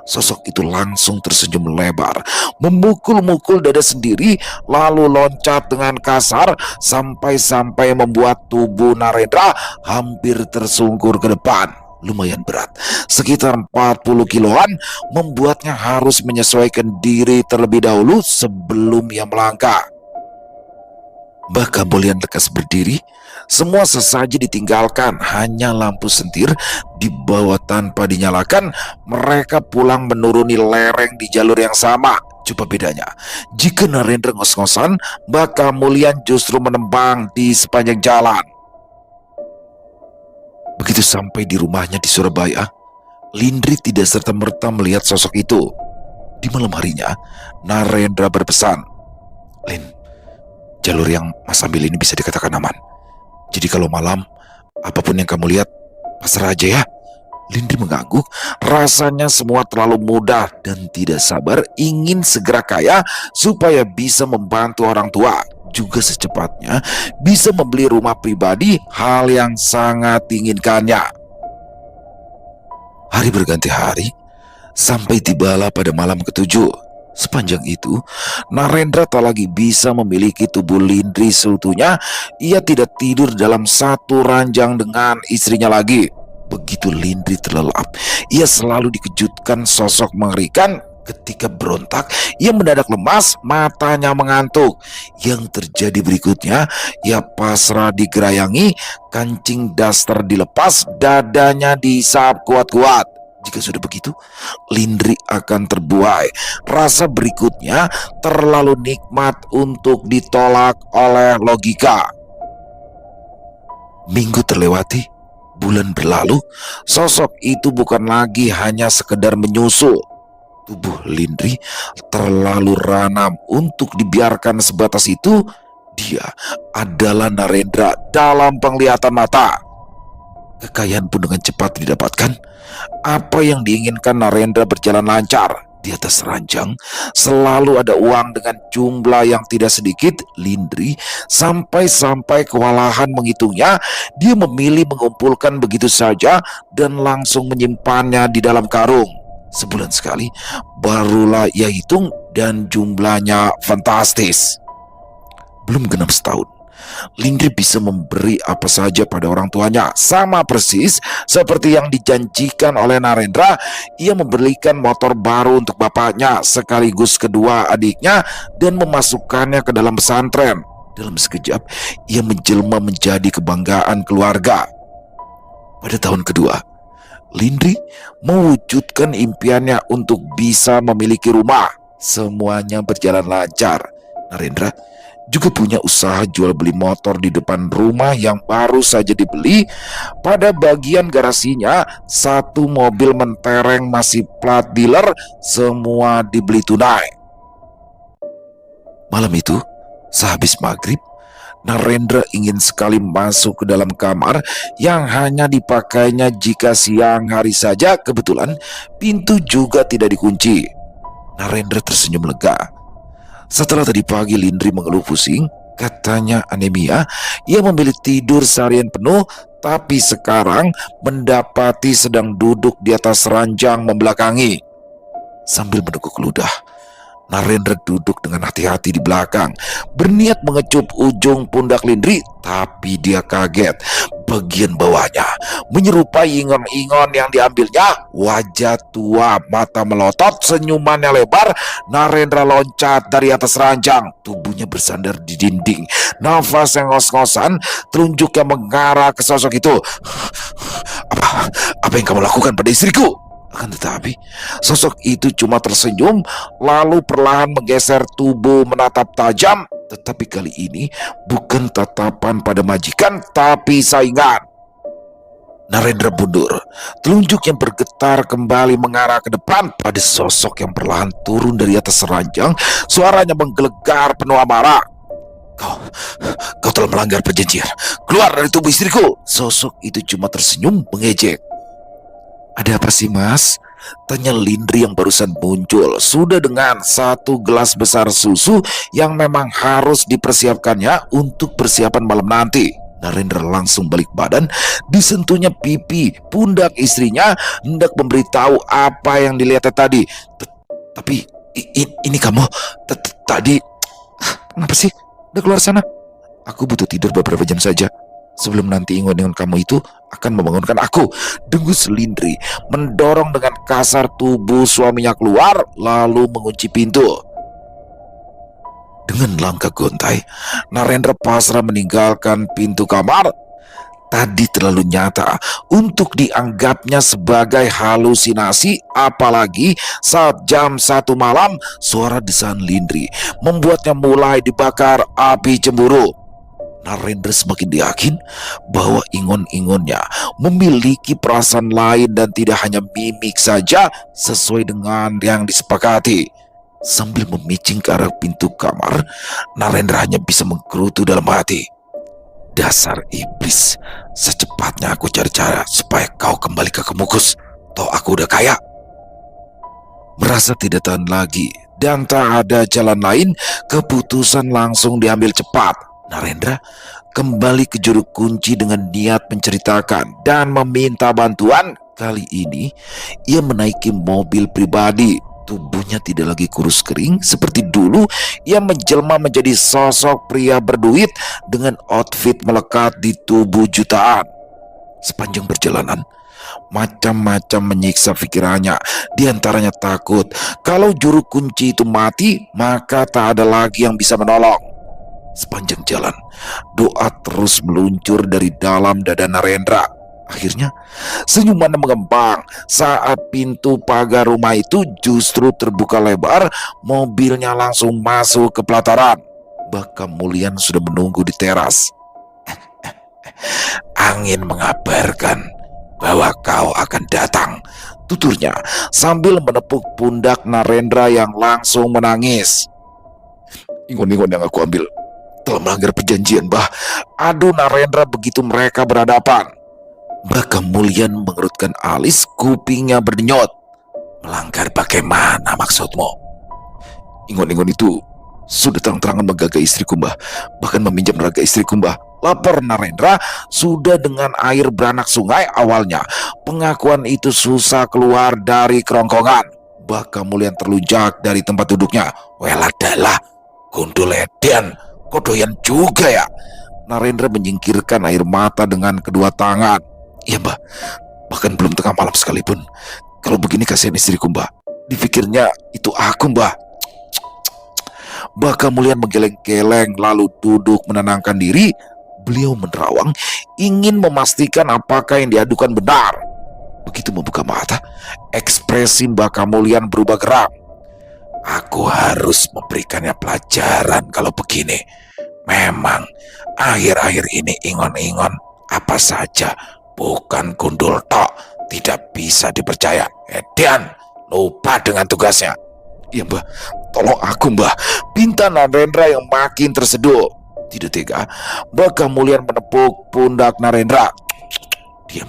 B: Sosok itu langsung tersenyum lebar, memukul-mukul dada sendiri, lalu loncat dengan kasar sampai-sampai membuat tubuh Narendra hampir tersungkur ke depan. Lumayan berat, sekitar 40 kiloan, membuatnya harus menyesuaikan diri terlebih dahulu sebelum ia melangkah. Mbah Kemulian lekas berdiri. Semua sesaji ditinggalkan, hanya lampu sentir di bawah tanpa dinyalakan. Mereka pulang menuruni lereng di jalur yang sama. Coba bedanya, jika Narendra ngos-ngosan, Mbah Kemulian justru menembang di sepanjang jalan. Begitu sampai di rumahnya di Surabaya, Lindri tidak serta-merta melihat sosok itu. Di malam harinya, Narendra berpesan, Lin, jalur yang Mas ambil ini bisa dikatakan aman. Jadi kalau malam, apapun yang kamu lihat, pasrah aja ya. Lindri mengangguk, rasanya semua terlalu mudah dan tidak sabar ingin segera kaya supaya bisa membantu orang tua. Juga secepatnya bisa membeli rumah pribadi, hal yang sangat diinginkannya. Hari berganti hari, sampai tibalah pada malam ketujuh. Sepanjang itu, Narendra tak lagi bisa memiliki tubuh Lindri seutuhnya. Ia tidak tidur dalam satu ranjang dengan istrinya lagi. Begitu Lindri terlelap, ia selalu dikejutkan sosok mengerikan. Ketika berontak, ia mendadak lemas, matanya mengantuk. Yang terjadi berikutnya, ia pasrah digerayangi, kancing daster dilepas, dadanya dihisap kuat-kuat. Jika sudah begitu, Lindri akan terbuai. Rasa berikutnya terlalu nikmat untuk ditolak oleh logika. Minggu terlewati, bulan berlalu, sosok itu bukan lagi hanya sekedar menyusul. Tubuh Lindri terlalu ranam untuk dibiarkan sebatas itu. Dia adalah Narendra dalam penglihatan mata. Kekayaan pun dengan cepat didapatkan. Apa yang diinginkan Narendra berjalan lancar. Di atas ranjang selalu ada uang dengan jumlah yang tidak sedikit. Lindri sampai-sampai kewalahan menghitungnya. Dia memilih mengumpulkan begitu saja dan langsung menyimpannya di dalam karung. Sebulan sekali, barulah ia hitung dan jumlahnya fantastis. Belum genap setahun, Lindri bisa memberi apa saja pada orang tuanya. Sama persis seperti yang dijanjikan oleh Narendra, ia membelikan motor baru untuk bapaknya sekaligus kedua adiknya dan memasukkannya ke dalam pesantren. Dalam sekejap, ia menjelma menjadi kebanggaan keluarga. Pada tahun kedua, Lindri mewujudkan impiannya untuk bisa memiliki rumah. Semuanya berjalan lancar. Narendra juga punya usaha jual beli motor di depan rumah yang baru saja dibeli. Pada bagian garasinya, satu mobil mentereng masih plat dealer, semua dibeli tunai. Malam itu, sehabis maghrib, Narendra ingin sekali masuk ke dalam kamar yang hanya dipakainya jika siang hari saja. Kebetulan pintu juga tidak dikunci. Narendra tersenyum lega. Setelah tadi pagi Lindri mengeluh pusing, katanya anemia. Ia memilih tidur seharian penuh, tapi sekarang mendapati sedang duduk di atas ranjang membelakangi. Sambil meneguk ludah, Narendra duduk dengan hati-hati di belakang, berniat mengecup ujung pundak Lindri, tapi dia kaget. Bagian bawahnya menyerupai ingon-ingon yang diambilnya. Wajah tua, mata melotot, senyumannya lebar. Narendra loncat dari atas ranjang, tubuhnya bersandar di dinding. Nafas yang ngos-ngosan, telunjuknya mengarah ke sosok itu. Apa yang kamu lakukan pada istriku? Akan tetapi, sosok itu cuma tersenyum, lalu perlahan menggeser tubuh menatap tajam. Tetapi kali ini bukan tatapan pada majikan, tapi saingan. Narendra mundur, telunjuk yang bergetar kembali mengarah ke depan pada sosok yang perlahan turun dari atas ranjang. Suaranya menggelegar penuh amarah. Kau telah melanggar perjanjian. Keluar dari tubuh istriku. Sosok itu cuma tersenyum mengejek. Ada apa sih, Mas? Tanya Lindri yang barusan muncul, sudah dengan satu gelas besar susu yang memang harus dipersiapkannya untuk persiapan malam nanti. Narendra langsung balik badan, disentuhnya pipi pundak istrinya, hendak memberitahu apa yang dilihatnya tadi. Tapi ini kamu tadi kenapa sih? Udah keluar sana. Aku butuh tidur beberapa jam saja. Sebelum nanti ingon-ingon kamu itu akan membangunkan aku. Dengus Lindri mendorong dengan kasar tubuh suaminya keluar, lalu mengunci pintu. Dengan langkah gontai, Narendra pasrah meninggalkan pintu kamar. Tadi terlalu nyata untuk dianggapnya sebagai halusinasi, apalagi saat jam 1 malam suara desahan Lindri membuatnya mulai dibakar api cemburu. Narendra semakin yakin bahwa ingon-ingonnya memiliki perasaan lain dan tidak hanya mimik saja sesuai dengan yang disepakati. Sambil memicing ke arah pintu kamar, Narendra hanya bisa menggerutu dalam hati. Dasar iblis, secepatnya aku cari cara supaya kau kembali ke Kemukus. Toh aku udah kaya. Merasa tidak tahan lagi dan tak ada jalan lain, keputusan langsung diambil cepat. Narendra kembali ke juru kunci dengan niat menceritakan dan meminta bantuan. Kali ini ia menaiki mobil pribadi. Tubuhnya tidak lagi kurus kering seperti dulu. Ia menjelma menjadi sosok pria berduit dengan outfit melekat di tubuh jutaan. Sepanjang perjalanan, macam-macam menyiksa pikirannya. Di antaranya takut kalau juru kunci itu mati, maka tak ada lagi yang bisa menolong. Sepanjang jalan, doa terus meluncur dari dalam dada Narendra. Akhirnya, senyumannya mengembang saat pintu pagar rumah itu justru terbuka lebar. Mobilnya langsung masuk ke pelataran. Baka Mulyan sudah menunggu di teras. Angin mengabarkan bahwa kau akan datang, tuturnya sambil menepuk pundak Narendra yang langsung menangis. Ingon-ingon yang aku ambil telah melanggar perjanjian, Bah. Aduh Narendra begitu mereka berhadapan. Baka Mulyan mengerutkan alis, kupingnya berdenyut. Melanggar bagaimana maksudmu? Ingon-ingon itu sudah terang-terangan menggagai istriku, Mbah. Bahkan meminjam raga istriku, Mbah. Lapor Narendra, sudah dengan air beranak sungai awalnya. Pengakuan itu susah keluar dari kerongkongan. Baka Mulian terlunjak dari tempat duduknya. Weladalah, gundul edan, kodoyan juga ya. Narendra menyingkirkan air mata dengan kedua tangan. Iya mbah, bahkan belum tengah malam sekalipun. Kalau begini kasihan istriku mbah. Dipikirnya itu aku mbah. Baka Mulian menggeleng-geleng lalu duduk menenangkan diri. Beliau menerawang, ingin memastikan apakah yang diadukan benar. Begitu membuka mata, ekspresi Baka Mulian berubah geram. Aku harus memberikannya pelajaran kalau begini. Memang akhir-akhir ini ingon-ingon apa saja, bukan gundul tok, tidak bisa dipercaya. Edan, lupa dengan tugasnya. Ya mbah, tolong aku mbah, pinta Narendra yang makin terseduh. Tidak tega, Baka Mulian menepuk pundak Narendra. Diam.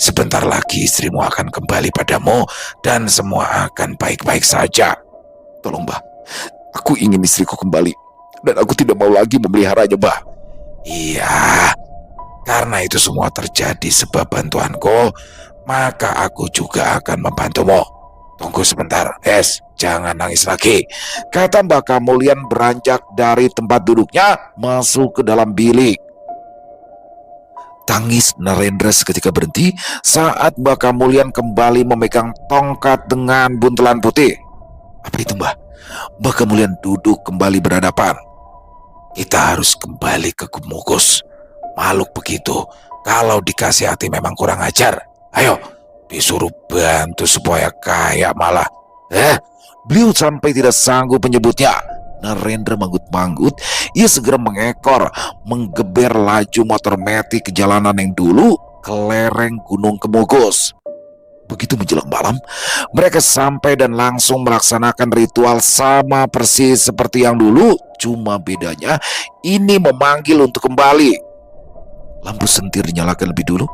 B: Sebentar lagi istrimu akan kembali padamu dan semua akan baik-baik saja. Tolong mbah, aku ingin istriku kembali dan aku tidak mau lagi memeliharanya mbah. Iya, karena itu semua terjadi sebab bantuanku, maka aku juga akan membantumu. Tunggu sebentar, jangan nangis lagi, kata Baka Mulian beranjak dari tempat duduknya masuk ke dalam bilik. Tangis Narendra seketika berhenti saat Baka Mulian kembali memegang tongkat dengan buntelan putih. Apa itu mbah? Baka Mulian duduk kembali berhadapan. Kita harus kembali ke Kumukus. Makhluk begitu, kalau dikasih hati memang kurang ajar. Ayo, disuruh bantu supaya kaya malah. Beliau sampai tidak sanggup menyebutnya. Narendra manggut-manggut. Ia segera mengekor, menggeber laju motor metik ke jalanan yang dulu ke lereng Gunung Kemukus. Begitu menjelang malam, mereka sampai dan langsung melaksanakan ritual sama persis seperti yang dulu. Cuma bedanya ini memanggil untuk kembali. Lampu sentir dinyalakan lebih dulu.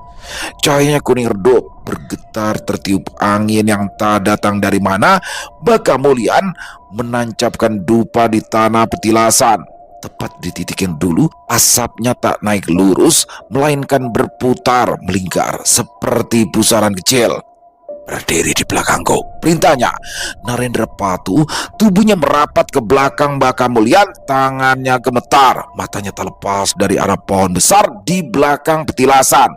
B: Cahayanya kuning redup, bergetar tertiup angin yang tak datang dari mana. Baka Mulian menancapkan dupa di tanah petilasan. Tepat di titik yang dulu, asapnya tak naik lurus, melainkan berputar melingkar seperti pusaran kecil. Berdiri di belakangku, perintahnya. Narendra patuh, tubuhnya merapat ke belakang Baka Mulian, tangannya gemetar, matanya tak lepas dari arah pohon besar di belakang petilasan.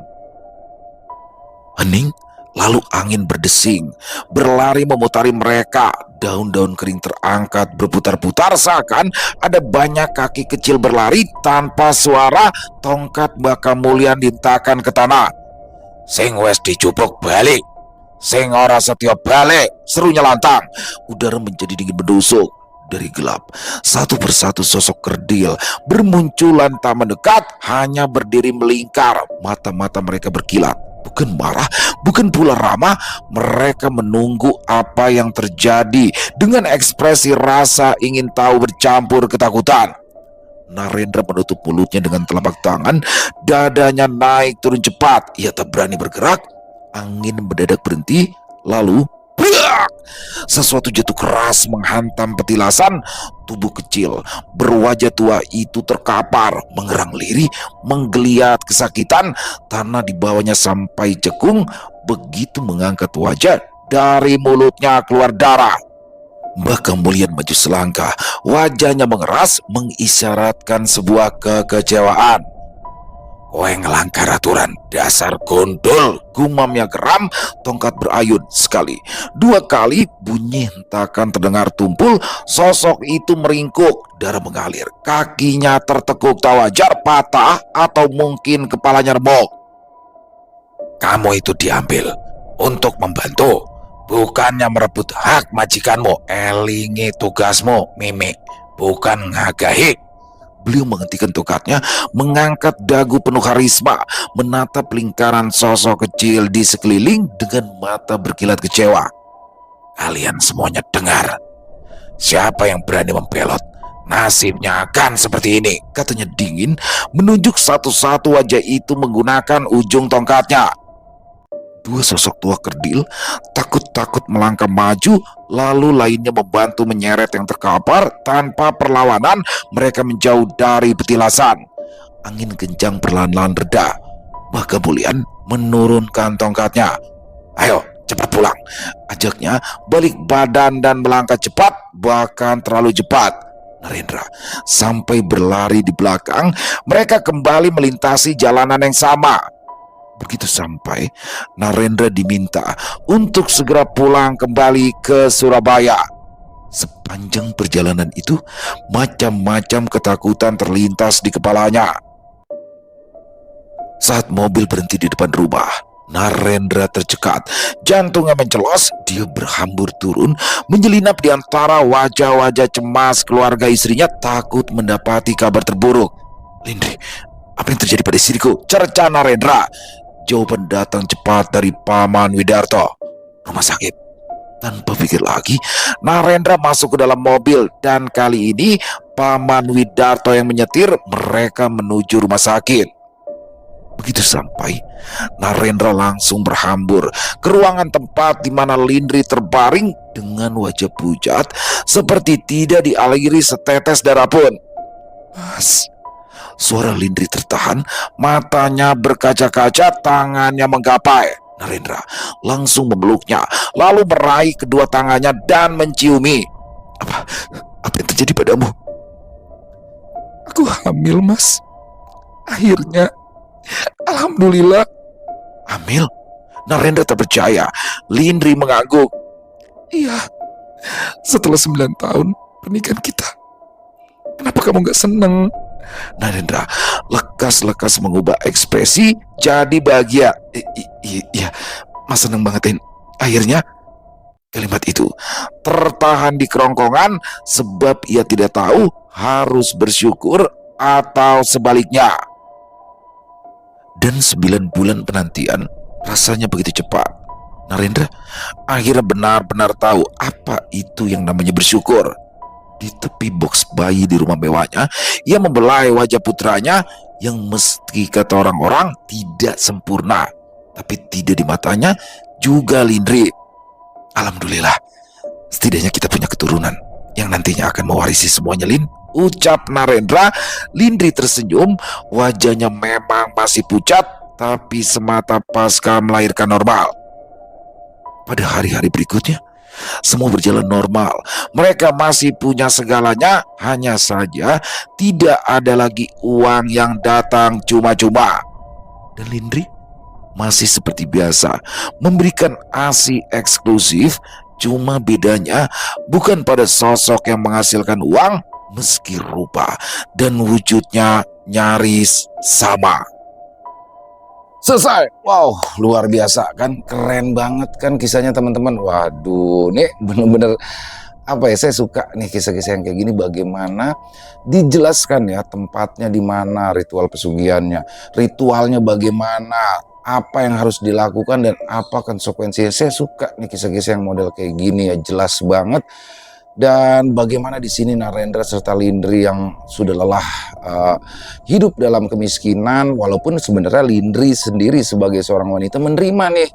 B: Hening, lalu angin berdesing, berlari memutari mereka. Daun-daun kering terangkat berputar-putar seakan ada banyak kaki kecil berlari. Tanpa suara, tongkat Baka Mulian dihentakkan ke tanah. Sing wes dicupuk balik, sing ora setya balik, serunya lantang. Udara menjadi dingin menusuk. Dari gelap, satu persatu sosok kerdil bermunculan tak mendekat, hanya berdiri melingkar. Mata-mata mereka berkilat. Bukan marah, bukan pula ramah. Mereka menunggu apa yang terjadi dengan ekspresi rasa ingin tahu bercampur ketakutan. Narendra menutup mulutnya dengan telapak tangan. Dadanya naik turun cepat. Ia tak berani bergerak. Angin mendadak berhenti. Lalu sesuatu jatuh keras menghantam petilasan. Tubuh kecil berwajah tua itu terkapar, mengerang lirih, menggeliat kesakitan. Tanah di bawahnya sampai cekung. Begitu mengangkat wajah, dari mulutnya keluar darah. Baka Mulian maju selangkah, wajahnya mengeras, mengisyaratkan sebuah kekecewaan. Kowe ngelanggar aturan, dasar gondol, gumamnya geram. Tongkat berayun sekali, dua kali, bunyi hentakan terdengar tumpul. Sosok itu meringkuk, darah mengalir, kakinya tertekuk tak wajar, patah atau mungkin kepalanya remuk. Kamu itu diambil untuk membantu, bukannya merebut hak majikanmu. Elingi tugasmu, Mimik, bukan ngagahi. Beliau menghentikan tongkatnya, mengangkat dagu penuh karisma, menatap lingkaran sosok kecil di sekeliling dengan mata berkilat kecewa. Kalian semuanya dengar. Siapa yang berani membelot, nasibnya akan seperti ini, katanya dingin, menunjuk satu-satu wajah itu menggunakan ujung tongkatnya. Dua sosok tua kerdil takut-takut melangkah maju, lalu lainnya membantu menyeret yang terkapar. Tanpa perlawanan, mereka menjauh dari petilasan. Angin kencang perlahan-lahan reda. Maka Bulian menurunkan tongkatnya. "Ayo, cepat pulang," ajaknya, balik badan dan melangkah cepat, bahkan terlalu cepat. Narendra sampai berlari di belakang. Mereka kembali melintasi jalanan yang sama. Begitu sampai, Narendra diminta untuk segera pulang kembali ke Surabaya. Sepanjang perjalanan itu, macam-macam ketakutan terlintas di kepalanya. Saat mobil berhenti di depan rumah, Narendra tercekat. Jantungnya mencelos. Dia berhambur turun, menyelinap di antara wajah-wajah cemas keluarga istrinya, takut mendapati kabar terburuk. "Lindri, apa yang terjadi pada istriku?" cerca Narendra. Jawaban datang cepat dari Paman Widarto. "Rumah sakit." Tanpa pikir lagi, Narendra masuk ke dalam mobil, dan kali ini Paman Widarto yang menyetir. Mereka menuju rumah sakit. Begitu sampai, Narendra langsung berhambur ke ruangan tempat di mana Lindri terbaring dengan wajah pucat, seperti tidak dialiri setetes darah pun. "Mas," suara Lindri tertahan, matanya berkaca-kaca, tangannya menggapai. Narendra langsung memeluknya, lalu meraih kedua tangannya dan menciumi. Apa yang terjadi padamu?"
A: "Aku hamil, Mas. Akhirnya, alhamdulillah."
B: "Hamil?" Narendra tak percaya. Lindri mengangguk.
A: "Iya, setelah 9 tahun pernikahan kita. Kenapa kamu gak seneng?"
B: Narendra lekas-lekas mengubah ekspresi jadi bahagia. Iya, Mas seneng banget, akhirnya." Kalimat itu tertahan di kerongkongan sebab ia tidak tahu harus bersyukur atau sebaliknya. Dan 9 bulan penantian rasanya begitu cepat. Narendra akhirnya benar-benar tahu apa itu yang namanya bersyukur. Di tepi box bayi di rumah mewahnya, ia membelai wajah putranya yang meski kata orang-orang tidak sempurna, tapi tidak di matanya juga Lindri. "Alhamdulillah, setidaknya kita punya keturunan yang nantinya akan mewarisi semuanya, Lin," ucap Narendra. Lindri tersenyum. Wajahnya memang masih pucat, tapi semata pasca melahirkan normal. Pada hari-hari berikutnya, semua berjalan normal. Mereka masih punya segalanya, hanya saja tidak ada lagi uang yang datang cuma-cuma. Dan Lindri masih seperti biasa memberikan ASI eksklusif. Cuma bedanya bukan pada sosok yang menghasilkan uang, meski rupa dan wujudnya nyaris sama.
A: Selesai. Wow, luar biasa kan, keren banget kan kisahnya teman-teman. Waduh, nih bener-bener apa ya, saya suka nih kisah-kisah yang kayak gini, bagaimana dijelaskan ya tempatnya di mana, ritual pesugihannya, ritualnya bagaimana, apa yang harus dilakukan dan apa konsekuensinya. Saya suka nih kisah-kisah yang model kayak gini ya, jelas banget. Dan bagaimana di sini Narendra serta Lindri yang sudah lelah hidup dalam kemiskinan, walaupun sebenarnya Lindri sendiri sebagai seorang wanita menerima nih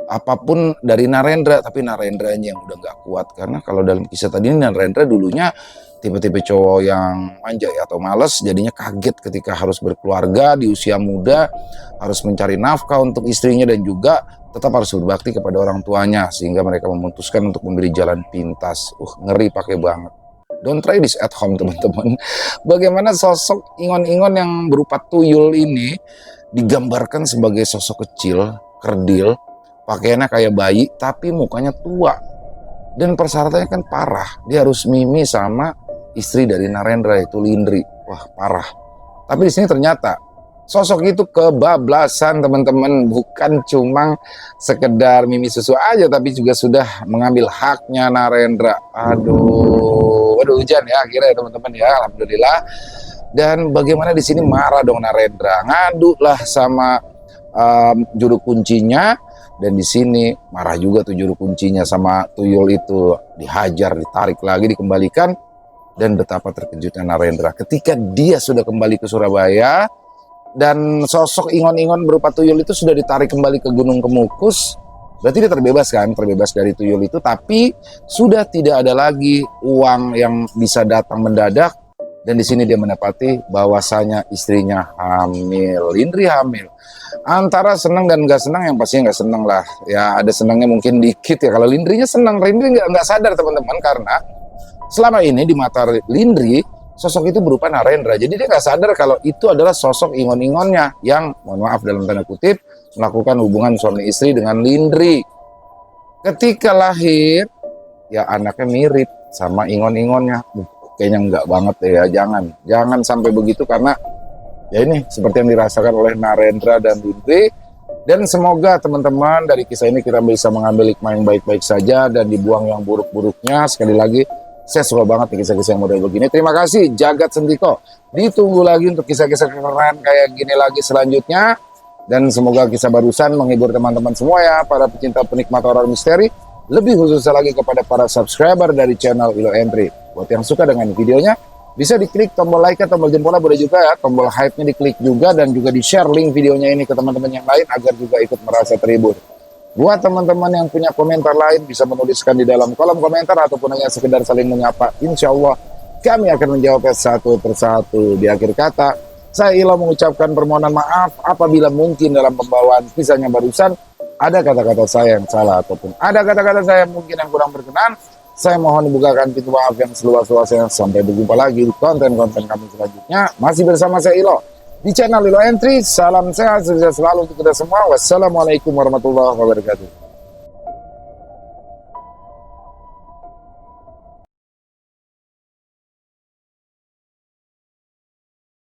A: apapun dari Narendra, tapi Narendranya yang udah nggak kuat. Karena kalau dalam kisah tadi ini, Narendra dulunya tipe-tipe cowok yang manja ya, atau males, jadinya kaget ketika harus berkeluarga di usia muda, harus mencari nafkah untuk istrinya dan juga tetap harus berbakti kepada orang tuanya, sehingga mereka memutuskan untuk memberi jalan pintas. Ngeri pakai banget. Don't try this at home teman-teman. Bagaimana sosok Ingon-Ingon yang berupa tuyul ini digambarkan sebagai sosok kecil, kerdil, pakaiannya kayak bayi, tapi mukanya tua. Dan persyaratannya kan parah. Dia harus mimi sama istri dari Narendra, yaitu Lindri. Wah, parah. Tapi di sini ternyata sosok itu kebablasan teman-teman, bukan cuma sekedar mimi susu aja, tapi juga sudah mengambil haknya Narendra. Aduh, hujan ya akhirnya teman-teman ya, alhamdulillah. Dan bagaimana di sini marah dong Narendra, ngadu lah sama juru kuncinya, dan di sini marah juga tuh juru kuncinya sama tuyul itu, dihajar, ditarik lagi, dikembalikan. Dan betapa terkejutnya Narendra ketika dia sudah kembali ke Surabaya. Dan sosok Ingon-Ingon berupa tuyul itu sudah ditarik kembali ke Gunung Kemukus. Berarti dia terbebas kan, terbebas dari tuyul itu. Tapi sudah tidak ada lagi uang yang bisa datang mendadak. Dan di sini dia mendapati bahwasanya istrinya hamil, Lindri hamil. Antara senang dan nggak senang, yang pastinya nggak senang lah. Ya ada senangnya mungkin dikit ya. Kalau Lindrinya senang, Lindri nggak sadar teman-teman, karena selama ini di mata Lindri sosok itu berupa Narendra. Jadi dia nggak sadar kalau itu adalah sosok ingon-ingonnya yang, mohon maaf dalam tanda kutip, melakukan hubungan suami istri dengan Lindri. Ketika lahir, ya anaknya mirip sama ingon-ingonnya. Kayaknya enggak banget ya, jangan sampai begitu, karena ya ini seperti yang dirasakan oleh Narendra dan Lindri. Dan semoga teman-teman dari kisah ini kita bisa mengambil hikmah yang baik-baik saja dan dibuang yang buruk-buruknya. Sekali lagi, saya suka banget nih kisah-kisah yang model begini. Terima kasih Jagat Sendiko. Ditunggu lagi untuk kisah-kisah keren kayak gini lagi selanjutnya. Dan semoga kisah barusan menghibur teman-teman semua ya, para pecinta penikmat horor misteri. Lebih khususnya lagi kepada para subscriber dari channel Ilo Entry. Buat yang suka dengan videonya, bisa diklik tombol like, tombol jempolnya boleh juga ya, tombol hype-nya diklik juga, dan juga di-share link videonya ini ke teman-teman yang lain agar juga ikut merasa terhibur. Buat teman-teman yang punya komentar lain, bisa menuliskan di dalam kolom komentar ataupun hanya sekedar saling menyapa. Insya Allah kami akan menjawabnya satu persatu. Di akhir kata, saya Ilo mengucapkan permohonan maaf apabila mungkin dalam pembawaan kisahnya barusan ada kata-kata saya yang salah ataupun ada kata-kata saya mungkin yang kurang berkenan. Saya mohon dibukakan pintu maaf yang seluas-luasnya. Sampai berjumpa lagi di konten-konten kami selanjutnya. Masih bersama saya Ilo di channel Ilo Entry. Salam sehat, sukses selalu untuk kita semua. Wassalamualaikum warahmatullahi wabarakatuh.